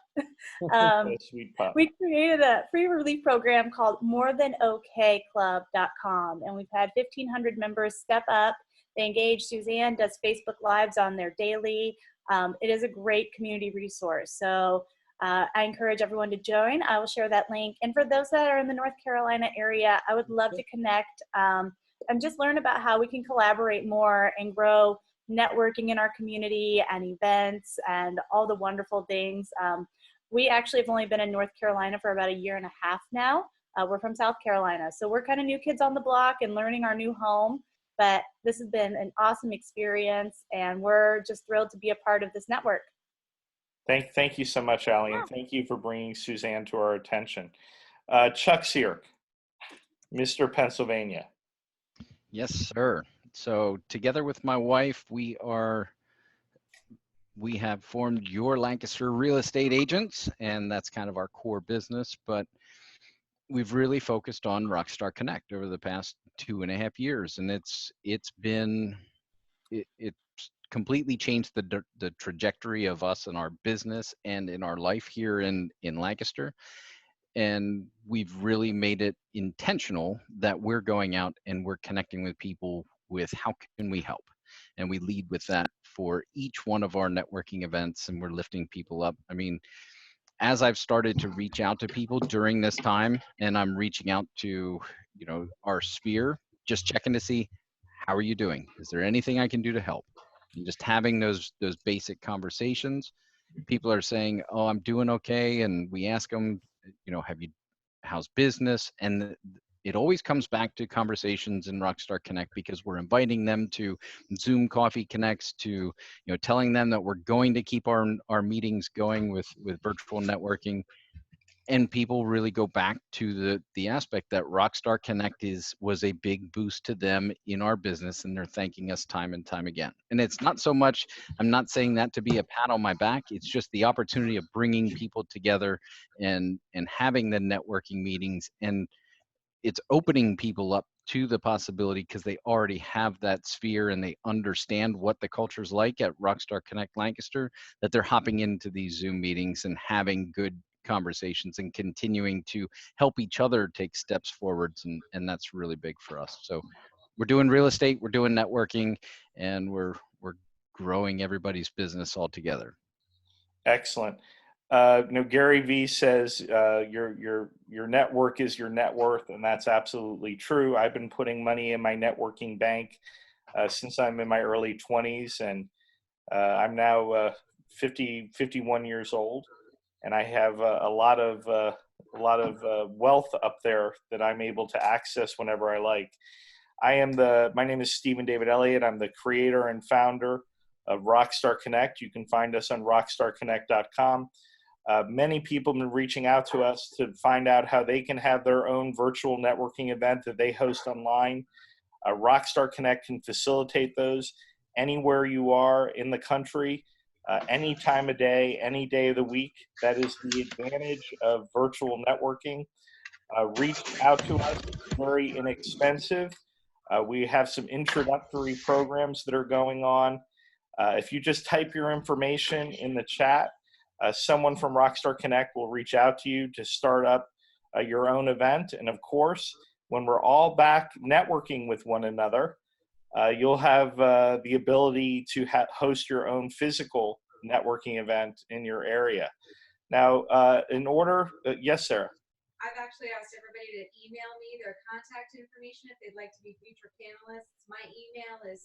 [SPEAKER 2] Sweet pup.
[SPEAKER 9] We created a free relief program called morethanokclub.com. And we've had 1,500 members step up. They engage. Suzanne does Facebook Lives on there daily. It is a great community resource. So I encourage everyone to join. I will share that link. And for those that are in the North Carolina area, I would love to connect and just learn about how we can collaborate more and grow networking in our community and events and all the wonderful things. We actually have only been in North Carolina for about 1.5 years now. We're from South Carolina. So we're kind of new kids on the block and learning our new home. But this has been an awesome experience, and we're just thrilled to be a part of this network.
[SPEAKER 2] Thank you so much, Allie, and thank you for bringing Suzanne to our attention. Chuck Sierk, Mr. Pennsylvania.
[SPEAKER 6] Yes, sir. So together with my wife, we have formed Your Lancaster Real Estate Agents, and that's kind of our core business, but we've really focused on Rockstar Connect over the past 2.5 years, and it's completely changed the trajectory of us and our business and in our life here in Lancaster. And we've really made it intentional that we're going out and we're connecting with people with how can we help, and we lead with that for each one of our networking events, and we're lifting people up. I mean, as I've started to reach out to people during this time, and I'm reaching out to, our sphere, just checking to see, how are you doing? Is there anything I can do to help? And just having those basic conversations. People are saying, oh, I'm doing okay. And we ask them, how's business? And it always comes back to conversations in Rockstar Connect, because we're inviting them to Zoom Coffee Connects, to telling them that we're going to keep our meetings going with virtual networking. And people really go back to the aspect that Rockstar Connect was a big boost to them in our business, and they're thanking us time and time again. And it's not so much, I'm not saying that to be a pat on my back, it's just the opportunity of bringing people together and having the networking meetings, and it's opening people up to the possibility, because they already have that sphere and they understand what the culture's like at Rockstar Connect Lancaster, that they're hopping into these Zoom meetings and having good conversations and continuing to help each other take steps forwards, and that's really big for us. So we're doing real estate, we're doing networking, and we're growing everybody's business all together.
[SPEAKER 2] Excellent. Gary V says your network is your net worth, and that's absolutely true. I've been putting money in my networking bank since I'm in my early 20s, and I'm now 51 years old, and I have a lot of wealth up there that I'm able to access whenever I like. My name is Stephen David Elliot. I'm the creator and founder of Rockstar Connect. You can find us on rockstarconnect.com. Many people have been reaching out to us to find out how they can have their own virtual networking event that they host online. Rockstar Connect can facilitate those anywhere you are in the country, any time of day, any day of the week. That is the advantage of virtual networking. Reach out to us. It's very inexpensive. We have some introductory programs that are going on. If you just type your information in the chat, someone from Rockstar Connect will reach out to you to start up your own event. And of course, when we're all back networking with one another, you'll have the ability to host your own physical networking event in your area. Now, yes, Sarah.
[SPEAKER 18] I've actually asked everybody to email me their contact information if they'd like to be future panelists. My email is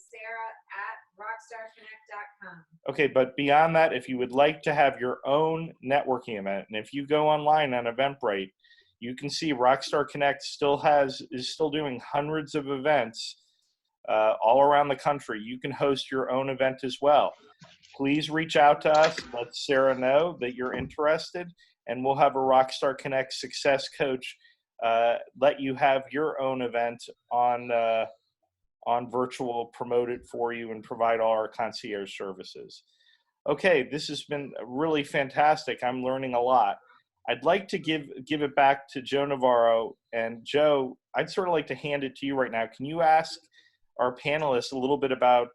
[SPEAKER 18] sarah@rockstarconnect.com.
[SPEAKER 2] Okay, but beyond that, if you would like to have your own networking event, and if you go online on Eventbrite, you can see Rockstar Connect is still doing hundreds of events all around the country. You can host your own event as well. Please reach out to us. Let Sarah know that you're interested, and we'll have a Rockstar Connect success coach let you have your own event on on virtual, promote it for you, and provide all our concierge services. Okay, this has been really fantastic. I'm learning a lot. I'd like to give it back to Joe Navarro. And Joe, I'd sort of like to hand it to you right now. Can you ask our panelists a little bit about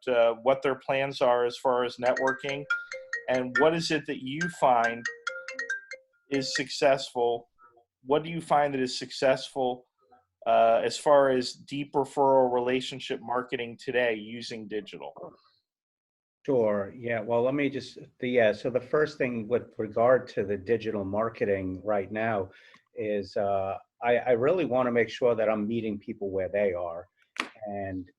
[SPEAKER 2] what their plans are as far as networking, and what is it that you find is successful? What do you find that is successful as far as deep referral relationship marketing today using digital?
[SPEAKER 8] Sure. Yeah. Well, let me just, so the first thing with regard to the digital marketing right now is I really want to make sure that I'm meeting people where they are. And,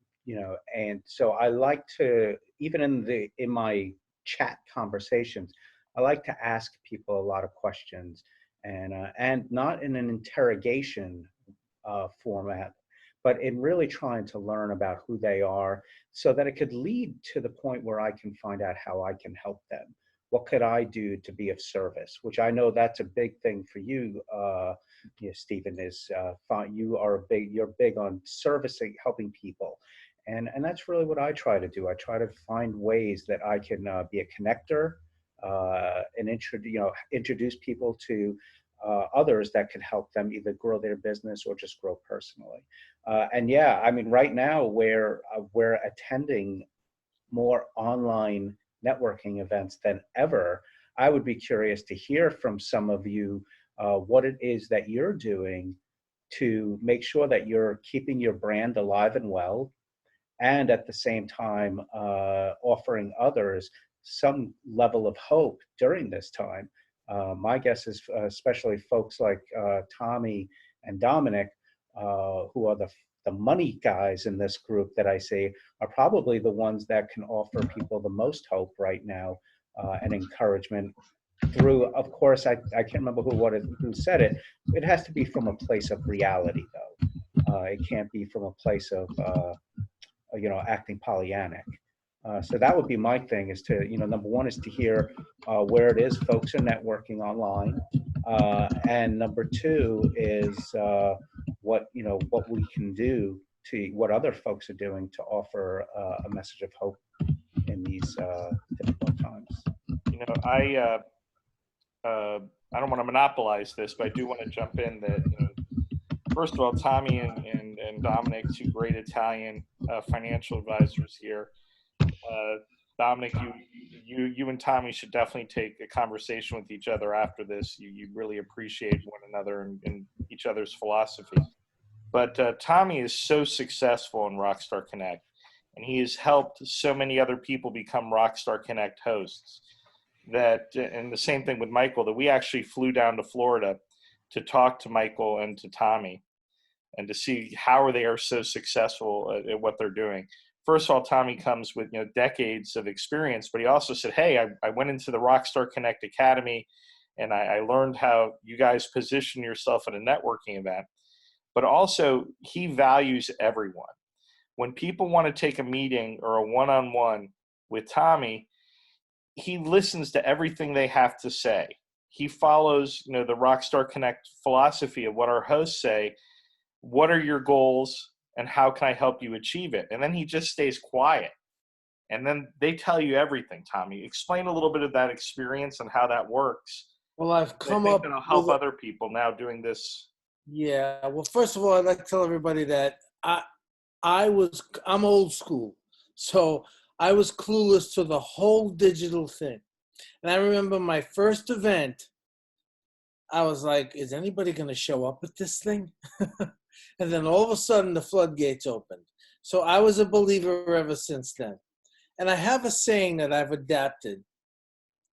[SPEAKER 8] and so I like to, even in my chat conversations, I like to ask people a lot of questions, and not in an interrogation format, but in really trying to learn about who they are, so that it could lead to the point where I can find out how I can help them. What could I do to be of service? Which I know that's a big thing for you, Stephen. Is you're big on servicing, helping people, and that's really what I try to do. I try to find ways that I can be a connector, and introduce people to others that can help them either grow their business or just grow personally. And yeah, I mean, right now we're attending more online networking events than ever. I would be curious to hear from some of you what it is that you're doing to make sure that you're keeping your brand alive and well, and at the same time offering others some level of hope during this time. My guess is especially folks like Tommy and Domenic, who are the money guys in this group that I see, are probably the ones that can offer people the most hope right now, and encouragement through, of course, I can't remember who said it. It has to be from a place of reality, though. It can't be from a place of, acting Pollyannic. So that would be my thing, is to, number one is to hear where it is folks are networking online. And number two is what we can do what other folks are doing to offer a message of hope in these difficult times.
[SPEAKER 2] I don't want to monopolize this, but I do want to jump in that, first of all, Tommy and Domenic, two great Italian financial advisors here. Domenic, you and Tommy should definitely take a conversation with each other after this. You really appreciate one another and each other's philosophy. But Tommy is so successful in Rockstar Connect, and he has helped so many other people become Rockstar Connect hosts. And the same thing with Michael, that we actually flew down to Florida to talk to Michael and to Tommy and to see how they are so successful at what they're doing. First of all, Tommy comes with decades of experience, but he also said, hey, I went into the Rockstar Connect Academy and I learned how you guys position yourself at a networking event. But also, he values everyone. When people want to take a meeting or a one-on-one with Tommy, he listens to everything they have to say. He follows, the Rockstar Connect philosophy of what our hosts say. What are your goals and how can I help you achieve it? And then he just stays quiet. And then they tell you everything. Tommy, explain a little bit of that experience and how that works.
[SPEAKER 3] Well, I've come up.
[SPEAKER 2] It'll help other people now doing this.
[SPEAKER 3] Yeah. Well, first of all, I'd like to tell everybody that I'm old school. So I was clueless to the whole digital thing. And I remember my first event, I was like, is anybody going to show up at this thing? And then all of a sudden the floodgates opened. So I was a believer ever since then. And I have a saying that I've adapted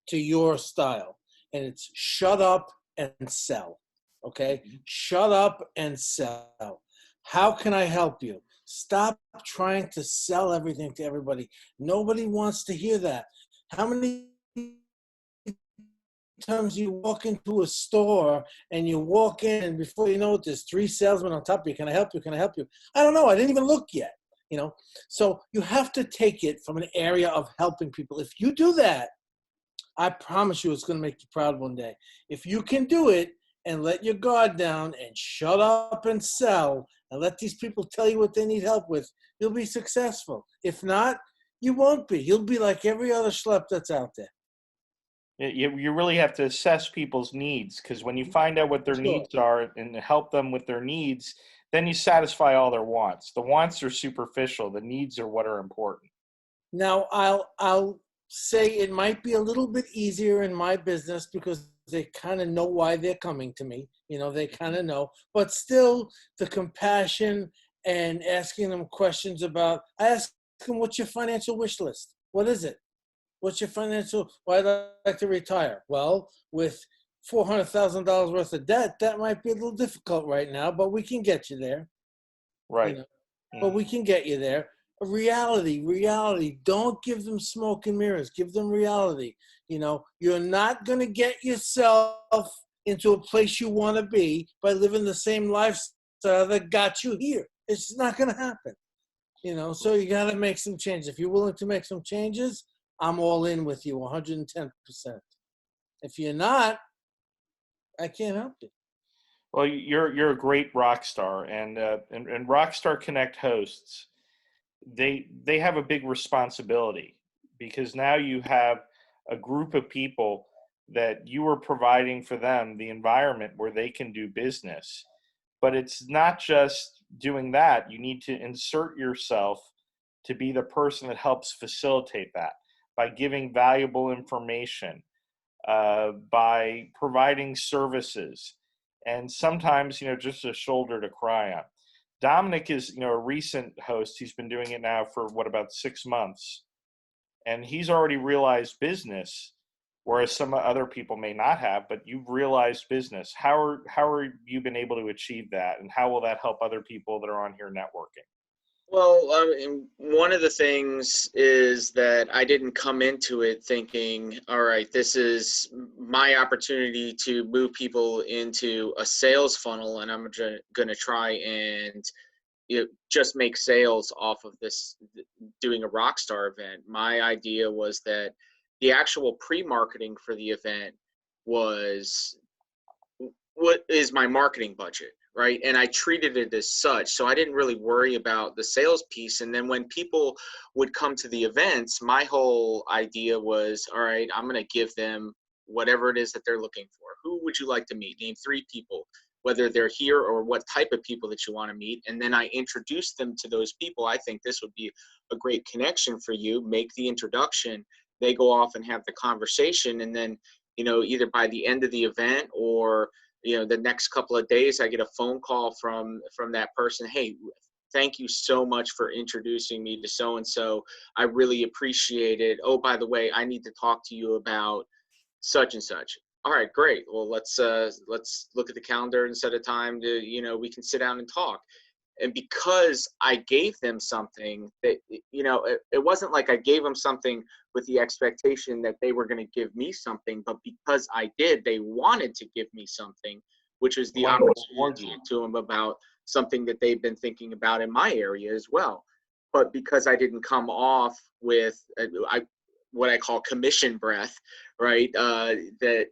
[SPEAKER 3] to your style, and it's shut up and sell. Okay? Shut up and sell. How can I help you? Stop trying to sell everything to everybody. Nobody wants to hear that. How many times you walk into a store and you walk in and before you know it, there's 3 salesmen on top of you. Can I help you? Can I help you? I don't know. I didn't even look yet. So you have to take it from an area of helping people. If you do that, I promise you it's going to make you proud one day. If you can do it and let your guard down and shut up and sell and let these people tell you what they need help with, you'll be successful. If not, you won't be. You'll be like every other schlep that's out there.
[SPEAKER 2] You really have to assess people's needs, because when you find out what their needs are and help them with their needs, then you satisfy all their wants. The wants are superficial. The needs are what are important.
[SPEAKER 3] Now, I'll say it might be a little bit easier in my business because they kind of know why they're coming to me. You know, they kind of know. But still, the compassion and asking them questions about, I ask them, what's your financial wish list? What is it? What's your financial, why do I like to retire? Well, with $400,000 worth of debt, that might be a little difficult right now, but we can get you there.
[SPEAKER 2] Right.
[SPEAKER 3] You know? But we can get you there. Reality. Don't give them smoke and mirrors. Give them reality. You know, you're not going to get yourself into a place you want to be by living the same lifestyle that got you here. It's not going to happen. You know, so you got to make some changes. If you're willing to make some changes, I'm all in with you 110%. If you're not, I can't help you.
[SPEAKER 2] Well, you're a great rock star, and Rockstar Connect hosts, they have a big responsibility, because now you have a group of people that you are providing for them the environment where they can do business. But it's not just doing that. You need to insert yourself to be the person that helps facilitate that by giving valuable information, by providing services, and sometimes, just a shoulder to cry on. Domenic is, a recent host. He's been doing it now for about 6 months, and he's already realized business, whereas some other people may not have. But you've realized business. How are you been able to achieve that, and how will that help other people that are on here networking?
[SPEAKER 14] Well, one of the things is that I didn't come into it thinking, all right, this is my opportunity to move people into a sales funnel, and I'm going to try and just make sales off of this, doing a Rockstar event. My idea was that the actual pre-marketing for the event was what is my marketing budget. Right. And I treated it as such. So I didn't really worry about the sales piece. And then when people would come to the events, my whole idea was, all right, I'm going to give them whatever it is that they're looking for. Who would you like to meet? Name 3 people, whether they're here or what type of people that you want to meet. And then I introduce them to those people. I think this would be a great connection for you. Make the introduction. They go off and have the conversation. And then, either by the end of the event or the next couple of days, I get a phone call from that person. Hey, thank you so much for introducing me to so-and-so. I really appreciate it. Oh, by the way, I need to talk to you about such and such. All right, great. Well, let's look at the calendar and set a time to, we can sit down and talk. And because I gave them something that, it wasn't like I gave them something with the expectation that they were going to give me something, but because I did, they wanted to give me something, which was the opportunity to talk to them about something that they've been thinking about in my area as well. But because I didn't come off with what I call commission breath, right? That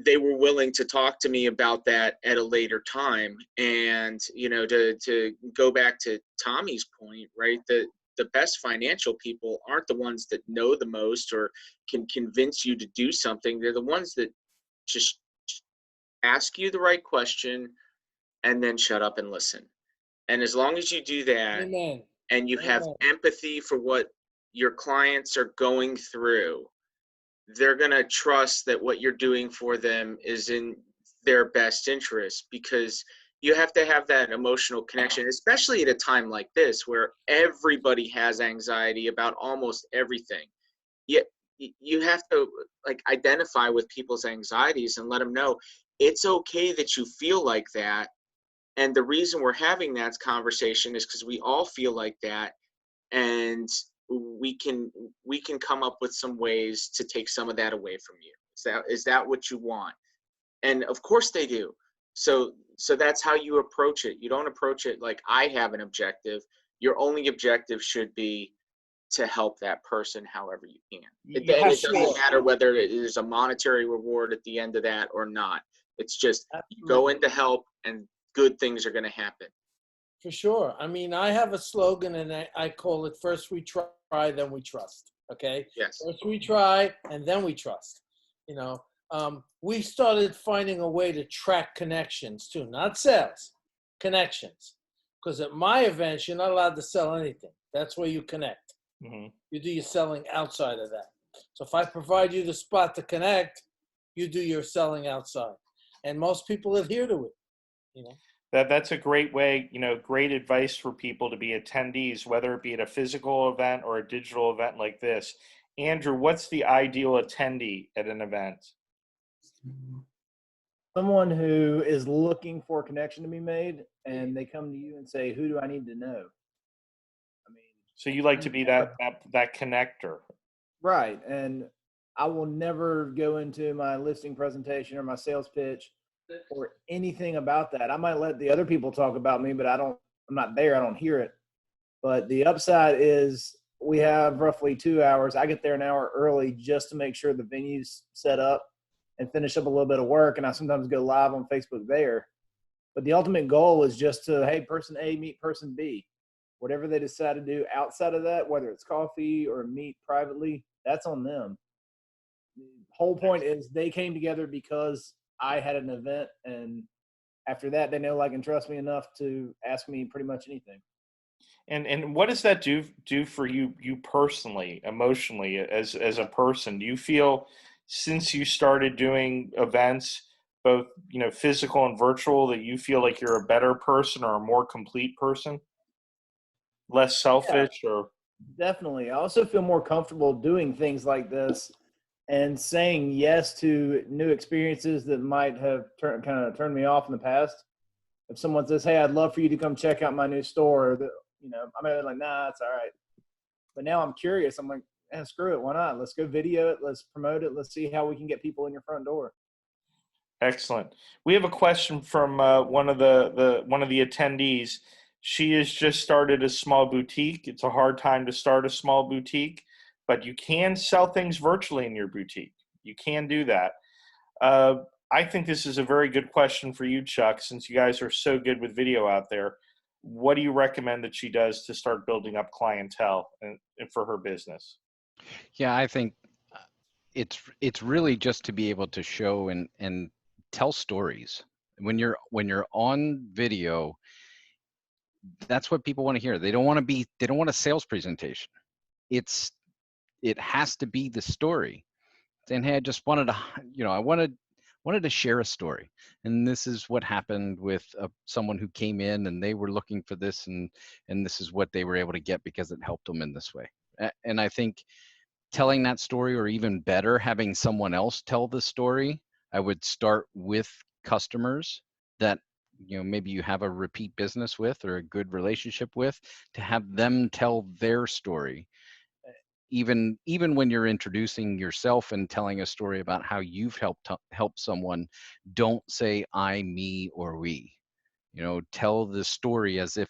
[SPEAKER 14] they were willing to talk to me about that at a later time. And, to go back to Tommy's point, right, the best financial people aren't the ones that know the most or can convince you to do something. They're the ones that just ask you the right question and then shut up and listen. And as long as you do that,
[SPEAKER 3] Amen.
[SPEAKER 14] and you have empathy for what your clients are going through, they're going to trust that what you're doing for them is in their best interest, because you have to have that emotional connection, especially at a time like this where everybody has anxiety about almost everything. Yet you have to identify with people's anxieties and let them know it's okay that you feel like that. And the reason we're having that conversation is because we all feel like that. And we can come up with some ways to take some of that away from you. Is that what you want? And of course they do. So that's how you approach it. You don't approach it like I have an objective. Your only objective should be to help that person however you can.
[SPEAKER 2] You
[SPEAKER 14] And
[SPEAKER 2] have
[SPEAKER 14] it doesn't
[SPEAKER 2] to.
[SPEAKER 14] matter whether it is a monetary reward at the end of that or not. It's just you go in to help and good things are going to happen.
[SPEAKER 3] For sure. I mean, I have a slogan, and I call it first we try, then we trust. Okay?
[SPEAKER 14] Yes.
[SPEAKER 3] First we try, and then we trust. You know, we started finding a way to track connections too, not sales, connections. Because at my events, you're not allowed to sell anything. That's where you connect.
[SPEAKER 2] Mm-hmm.
[SPEAKER 3] You do your selling outside of that. So if I provide you the spot to connect, you do your selling outside. And most people adhere to it, you know.
[SPEAKER 2] That's a great way, great advice for people to be attendees, whether it be at a physical event or a digital event like this. Andrew, what's the ideal attendee at an event?
[SPEAKER 1] Someone who is looking for a connection to be made, and they come to you and say, "Who do I need to know?" I mean,
[SPEAKER 2] so you like to be that connector,
[SPEAKER 1] right? And I will never go into my listing presentation or my sales pitch or anything about that. I might let the other people talk about me, but I'm not there. I don't hear it. But the upside is we have roughly 2 hours. I get there an hour early just to make sure the venue's set up and finish up a little bit of work. And I sometimes go live on Facebook there. But the ultimate goal is just to, hey, person A, meet person B. Whatever they decide to do outside of that, whether it's coffee or meet privately, that's on them. The whole point is they came together because I had an event, and after that, they know, like, and trust me enough to ask me pretty much anything.
[SPEAKER 2] And what does that do for you personally, emotionally, as a person? Do you feel, since you started doing events, both physical and virtual, that you feel like you're a better person or a more complete person, less selfish?
[SPEAKER 1] Yeah,
[SPEAKER 2] or
[SPEAKER 1] definitely. I also feel more comfortable doing things like this and saying yes to new experiences that might have kind of turned me off in the past. If someone says, "Hey, I'd love for you to come check out my new store," I might be like, "Nah, it's all right." But now I'm curious. I'm like, screw it. Why not? Let's go video it. Let's promote it. Let's see how we can get people in your front door.
[SPEAKER 2] Excellent. We have a question from one of the attendees. She has just started a small boutique. It's a hard time to start a small boutique, but you can sell things virtually in your boutique. You can do that. I think this is a very good question for you, Chuck, since you guys are so good with video out there. What do you recommend that she does to start building up clientele and for her business?
[SPEAKER 6] Yeah, I think it's really just to be able to show and tell stories. When you're on video, that's what people want to hear. They don't want a sales presentation. It has to be the story. And hey, I just wanted to, I wanted to share a story. And this is what happened with someone who came in and they were looking for this, and this is what they were able to get because it helped them in this way. And I think telling that story, or even better, having someone else tell the story, I would start with customers that maybe you have a repeat business with or a good relationship with, to have them tell their story. Even when you're introducing yourself and telling a story about how you've helped someone, don't say I, me, or we. Tell the story as if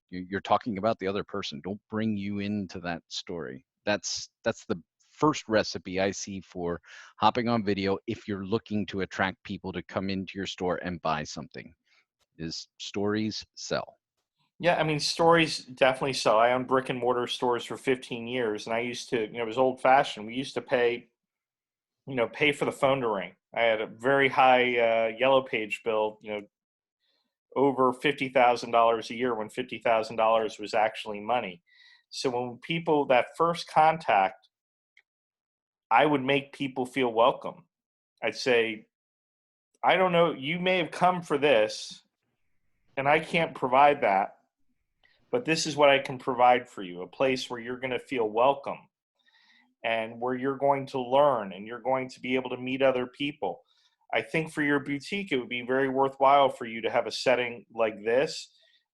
[SPEAKER 6] you're talking about the other person. Don't bring you into that story. That's the first recipe I see for hopping on video if you're looking to attract people to come into your store and buy something. Is stories sell.
[SPEAKER 2] Yeah, I mean, stories definitely sell. I owned brick and mortar stores for 15 years, and I used to, it was old fashioned. We used to pay for the phone to ring. I had a very high yellow page bill, over $50,000 a year, when $50,000 was actually money. So when people, that first contact, I would make people feel welcome. I'd say, I don't know, you may have come for this, and I can't provide that, but this is what I can provide for you, a place where you're going to feel welcome and where you're going to learn and you're going to be able to meet other people. I think for your boutique, it would be very worthwhile for you to have a setting like this.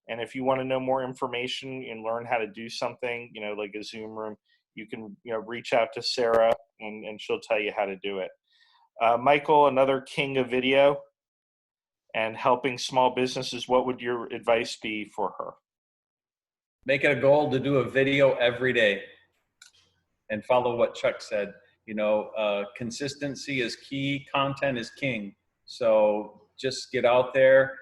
[SPEAKER 2] And if you want to know more information and learn how to do something, like a Zoom room, you can, reach out to Sarah and she'll tell you how to do it. Michael, another king of video and helping small businesses, what would your advice be for her?
[SPEAKER 5] Make it a goal to do a video every day. and follow what Chuck said. You know, consistency is key, content is king. So just get out there.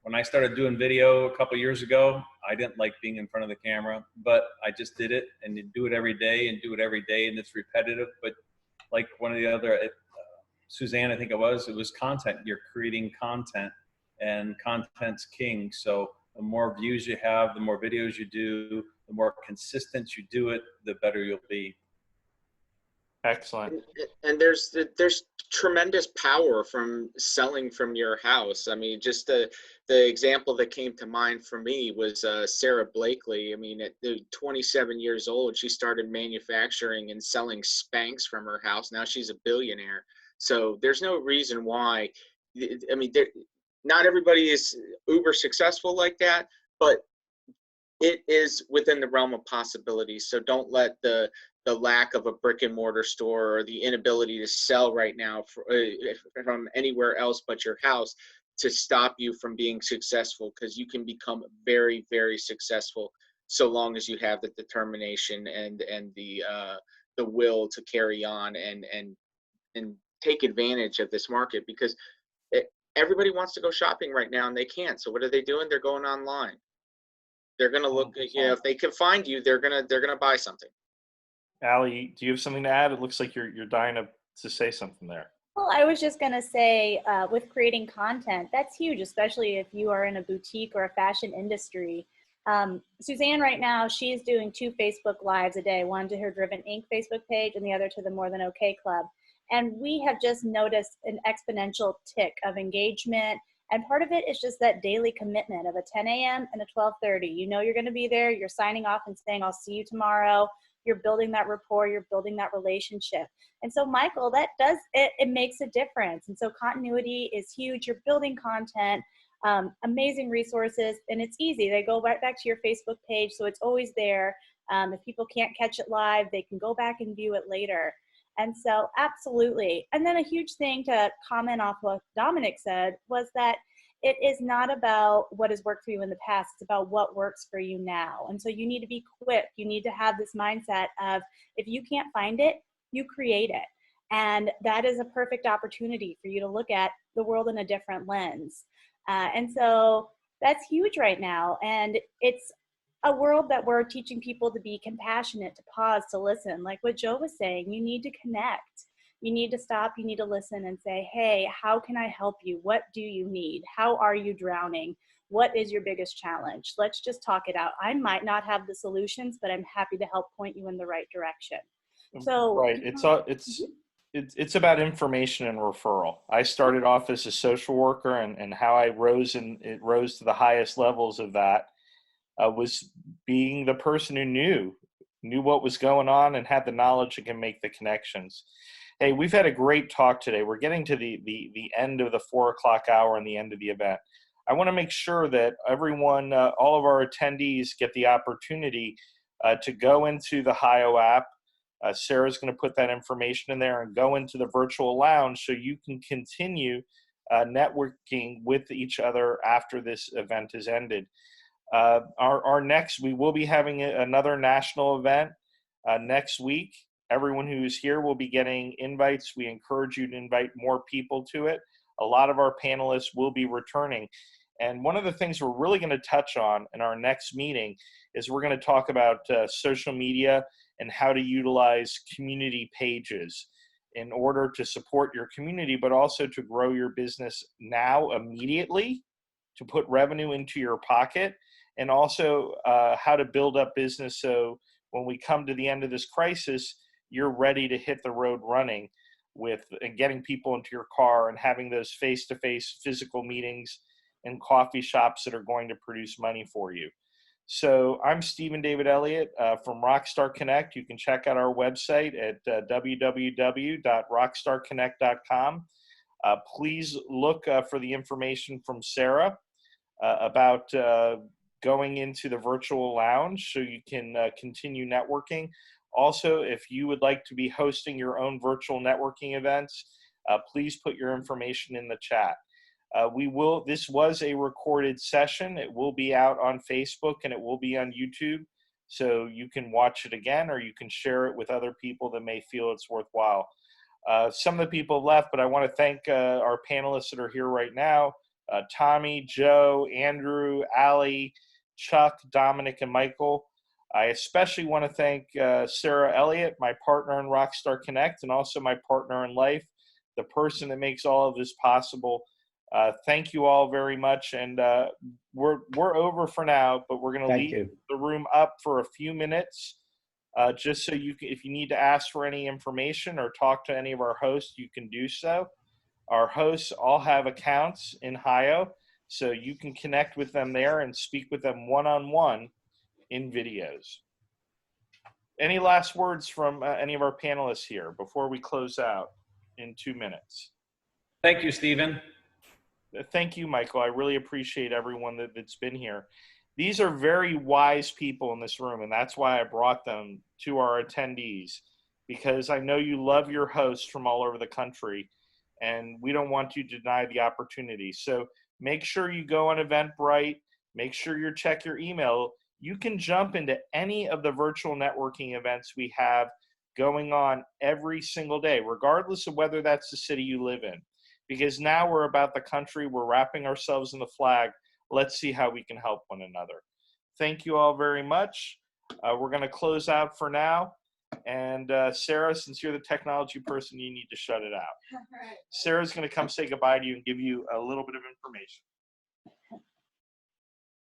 [SPEAKER 5] When I started doing video a couple years ago, I didn't like being in front of the camera, but I just did it, and you do it every day and do it every day, and it's repetitive. But like one of the other, Suzanne, I think it was content. You're creating content, and content's king. So the more views you have, the more videos you do, the more consistent you do it, the better you'll be.
[SPEAKER 2] Excellent.
[SPEAKER 14] And there's tremendous power from selling from your house. I mean, just the example that came to mind for me was Sarah Blakely. I mean, at 27 years old, she started manufacturing and selling Spanx from her house. Now she's a billionaire. So there's no reason why. I mean, not everybody is uber successful like that, but it is within the realm of possibilities. So don't let the lack of a brick and mortar store or the inability to sell right now from anywhere else but your house to stop you from being successful, because you can become very, very successful so long as you have the determination and the will to carry on and take advantage of this market, because everybody wants to go shopping right now and they can't. So what are they doing? They're going online. They're going to look at, you know, if they can find you, they're going to buy something.
[SPEAKER 2] Allie, do you have something to add? It looks like you're dying to say something there.
[SPEAKER 9] Well, I was just going to say, with creating content, that's huge, especially if you are in a boutique or a fashion industry. Suzanne right now, she's doing 2 Facebook Lives a day, one to her Driven Inc. Facebook page and the other to the More Than Okay Club. And we have just noticed an exponential tick of engagement. And part of it is just that daily commitment of a 10 a.m. and a 12:30. You know you're going to be there. You're signing off and saying, I'll see you tomorrow. You're building that rapport. You're building that relationship. And so, Michael, that does it. It makes a difference. And so continuity is huge. You're building content, amazing resources, and it's easy. They go right back to your Facebook page, so it's always there. If people can't catch it live, they can go back and view it later. And so, absolutely. And then a huge thing to comment off what Domenic said was that it is not about what has worked for you in the past. It's about what works for you now. And so you need to be quick. You need to have this mindset of, if you can't find it, you create it. And that is a perfect opportunity for you to look at the world in a different lens. And so that's huge right now. And it's a world that we're teaching people to be compassionate, to pause, to listen. Like what Joe was saying, you need to connect. You need to stop, you need to listen and say, hey, how can I help you? What do you need? How are you drowning? What is your biggest challenge? Let's just talk it out. I might not have the solutions, but I'm happy to help point you in the right direction. So
[SPEAKER 2] right, it's about information and referral. I started off as a social worker, and how I rose to the highest levels of that was being the person who knew what was going on and had the knowledge and can make the connections. Hey, we've had a great talk today. We're getting to the end of the 4 o'clock hour and the end of the event. I want to make sure that everyone, all of our attendees, get the opportunity to go into the HIO app. Sarah's going to put that information in there, and go into the virtual lounge so you can continue networking with each other after this event is ended. Our next, we will be having another national event next week. Everyone who is here will be getting invites. We encourage you to invite more people to it. A lot of our panelists will be returning. And one of the things we're really going to touch on in our next meeting is we're going to talk about social media and how to utilize community pages in order to support your community, but also to grow your business now immediately, to put revenue into your pocket, and also how to build up business so when we come to the end of this crisis, you're ready to hit the road running with getting people into your car and having those face-to-face physical meetings and coffee shops that are going to produce money for you. So I'm Stephen David Elliott from Rockstar Connect. You can check out our website at www.rockstarconnect.com. Please look for the information from Sarah about going into the virtual lounge so you can continue networking. Also, if you would like to be hosting your own virtual networking events, please put your information in the chat. This was a recorded session. It will be out on Facebook and it will be on YouTube. so you can watch it again, or you can share it with other people that may feel it's worthwhile. Some of the people have left, but I want to thank our panelists that are here right now. Tommy, Joe, Andrew, Allie, Chuck, Dominic, and Michael. I especially want to thank Sarah Elliott, my partner in Rockstar Connect, and also my partner in life, the person that makes all of this possible. Thank you all very much, and we're over for now, but we're going to leave the room up for a few minutes, just so you can, if you need to ask for any information or talk to any of our hosts, you can do so. Our hosts all have accounts in HIO, so you can connect with them there and speak with them one-on-one in videos. Any last words from any of our panelists here before we close out in 2 minutes?
[SPEAKER 5] Thank you, Stephen.
[SPEAKER 2] Thank you, Michael. I really appreciate everyone that's been here. These are very wise people in this room, and that's why I brought them to our attendees, because I know you love your hosts from all over the country, and we don't want you to deny the opportunity. So make sure you go on Eventbrite. Make sure you check your email. You can jump into any of the virtual networking events we have going on every single day, regardless of whether that's the city you live in. Because now we're about the country, we're wrapping ourselves in the flag. Let's see how we can help one another. Thank you all very much. We're going to close out for now. And Sarah, since you're the technology person, you need to shut it out.
[SPEAKER 18] Right.
[SPEAKER 2] Sarah's going to come say goodbye to you and give you a little bit of information.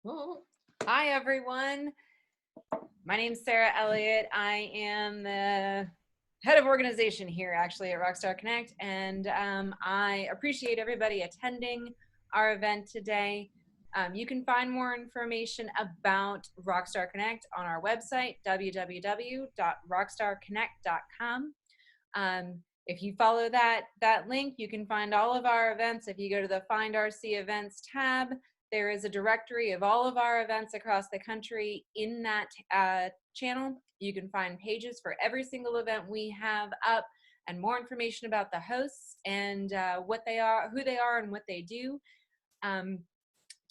[SPEAKER 19] Well, hi, everyone. My name's Sarah Elliott. I am the head of organization here actually at Rockstar Connect, and I appreciate everybody attending our event today. You can find more information about Rockstar Connect on our website, www.rockstarconnect.com. If you follow that link, you can find all of our events. If you go to the Find RC Events tab, there is a directory of all of our events across the country in that channel. You can find pages for every single event we have up, and more information about the hosts and what they are, who they are, and what they do.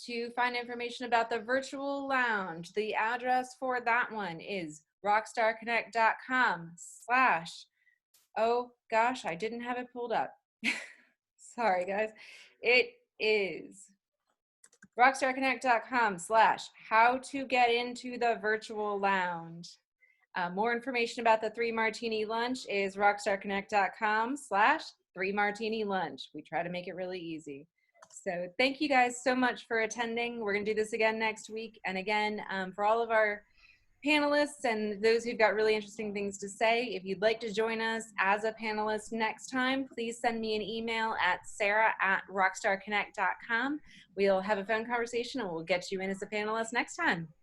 [SPEAKER 19] To find information about the virtual lounge, the address for that one is rockstarconnect.com/ oh gosh, I didn't have it pulled up. Sorry guys. It is rockstarconnect.com / how to get into the virtual lounge. More information about the 3 Martini lunch is rockstarconnect.com / 3 Martini lunch. We try to make it really easy. So thank you guys so much for attending. We're going to do this again next week. And again, for all of our panelists and those who've got really interesting things to say, if you'd like to join us as a panelist next time, please send me an email at sarah@rockstarconnect.com. We'll have a phone conversation and we'll get you in as a panelist next time.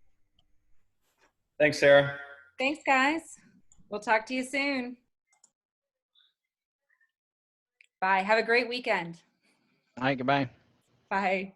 [SPEAKER 5] Thanks, Sarah.
[SPEAKER 19] Thanks, guys. We'll talk to you soon. Bye. Have a great weekend.
[SPEAKER 6] Hi, goodbye.
[SPEAKER 19] Bye.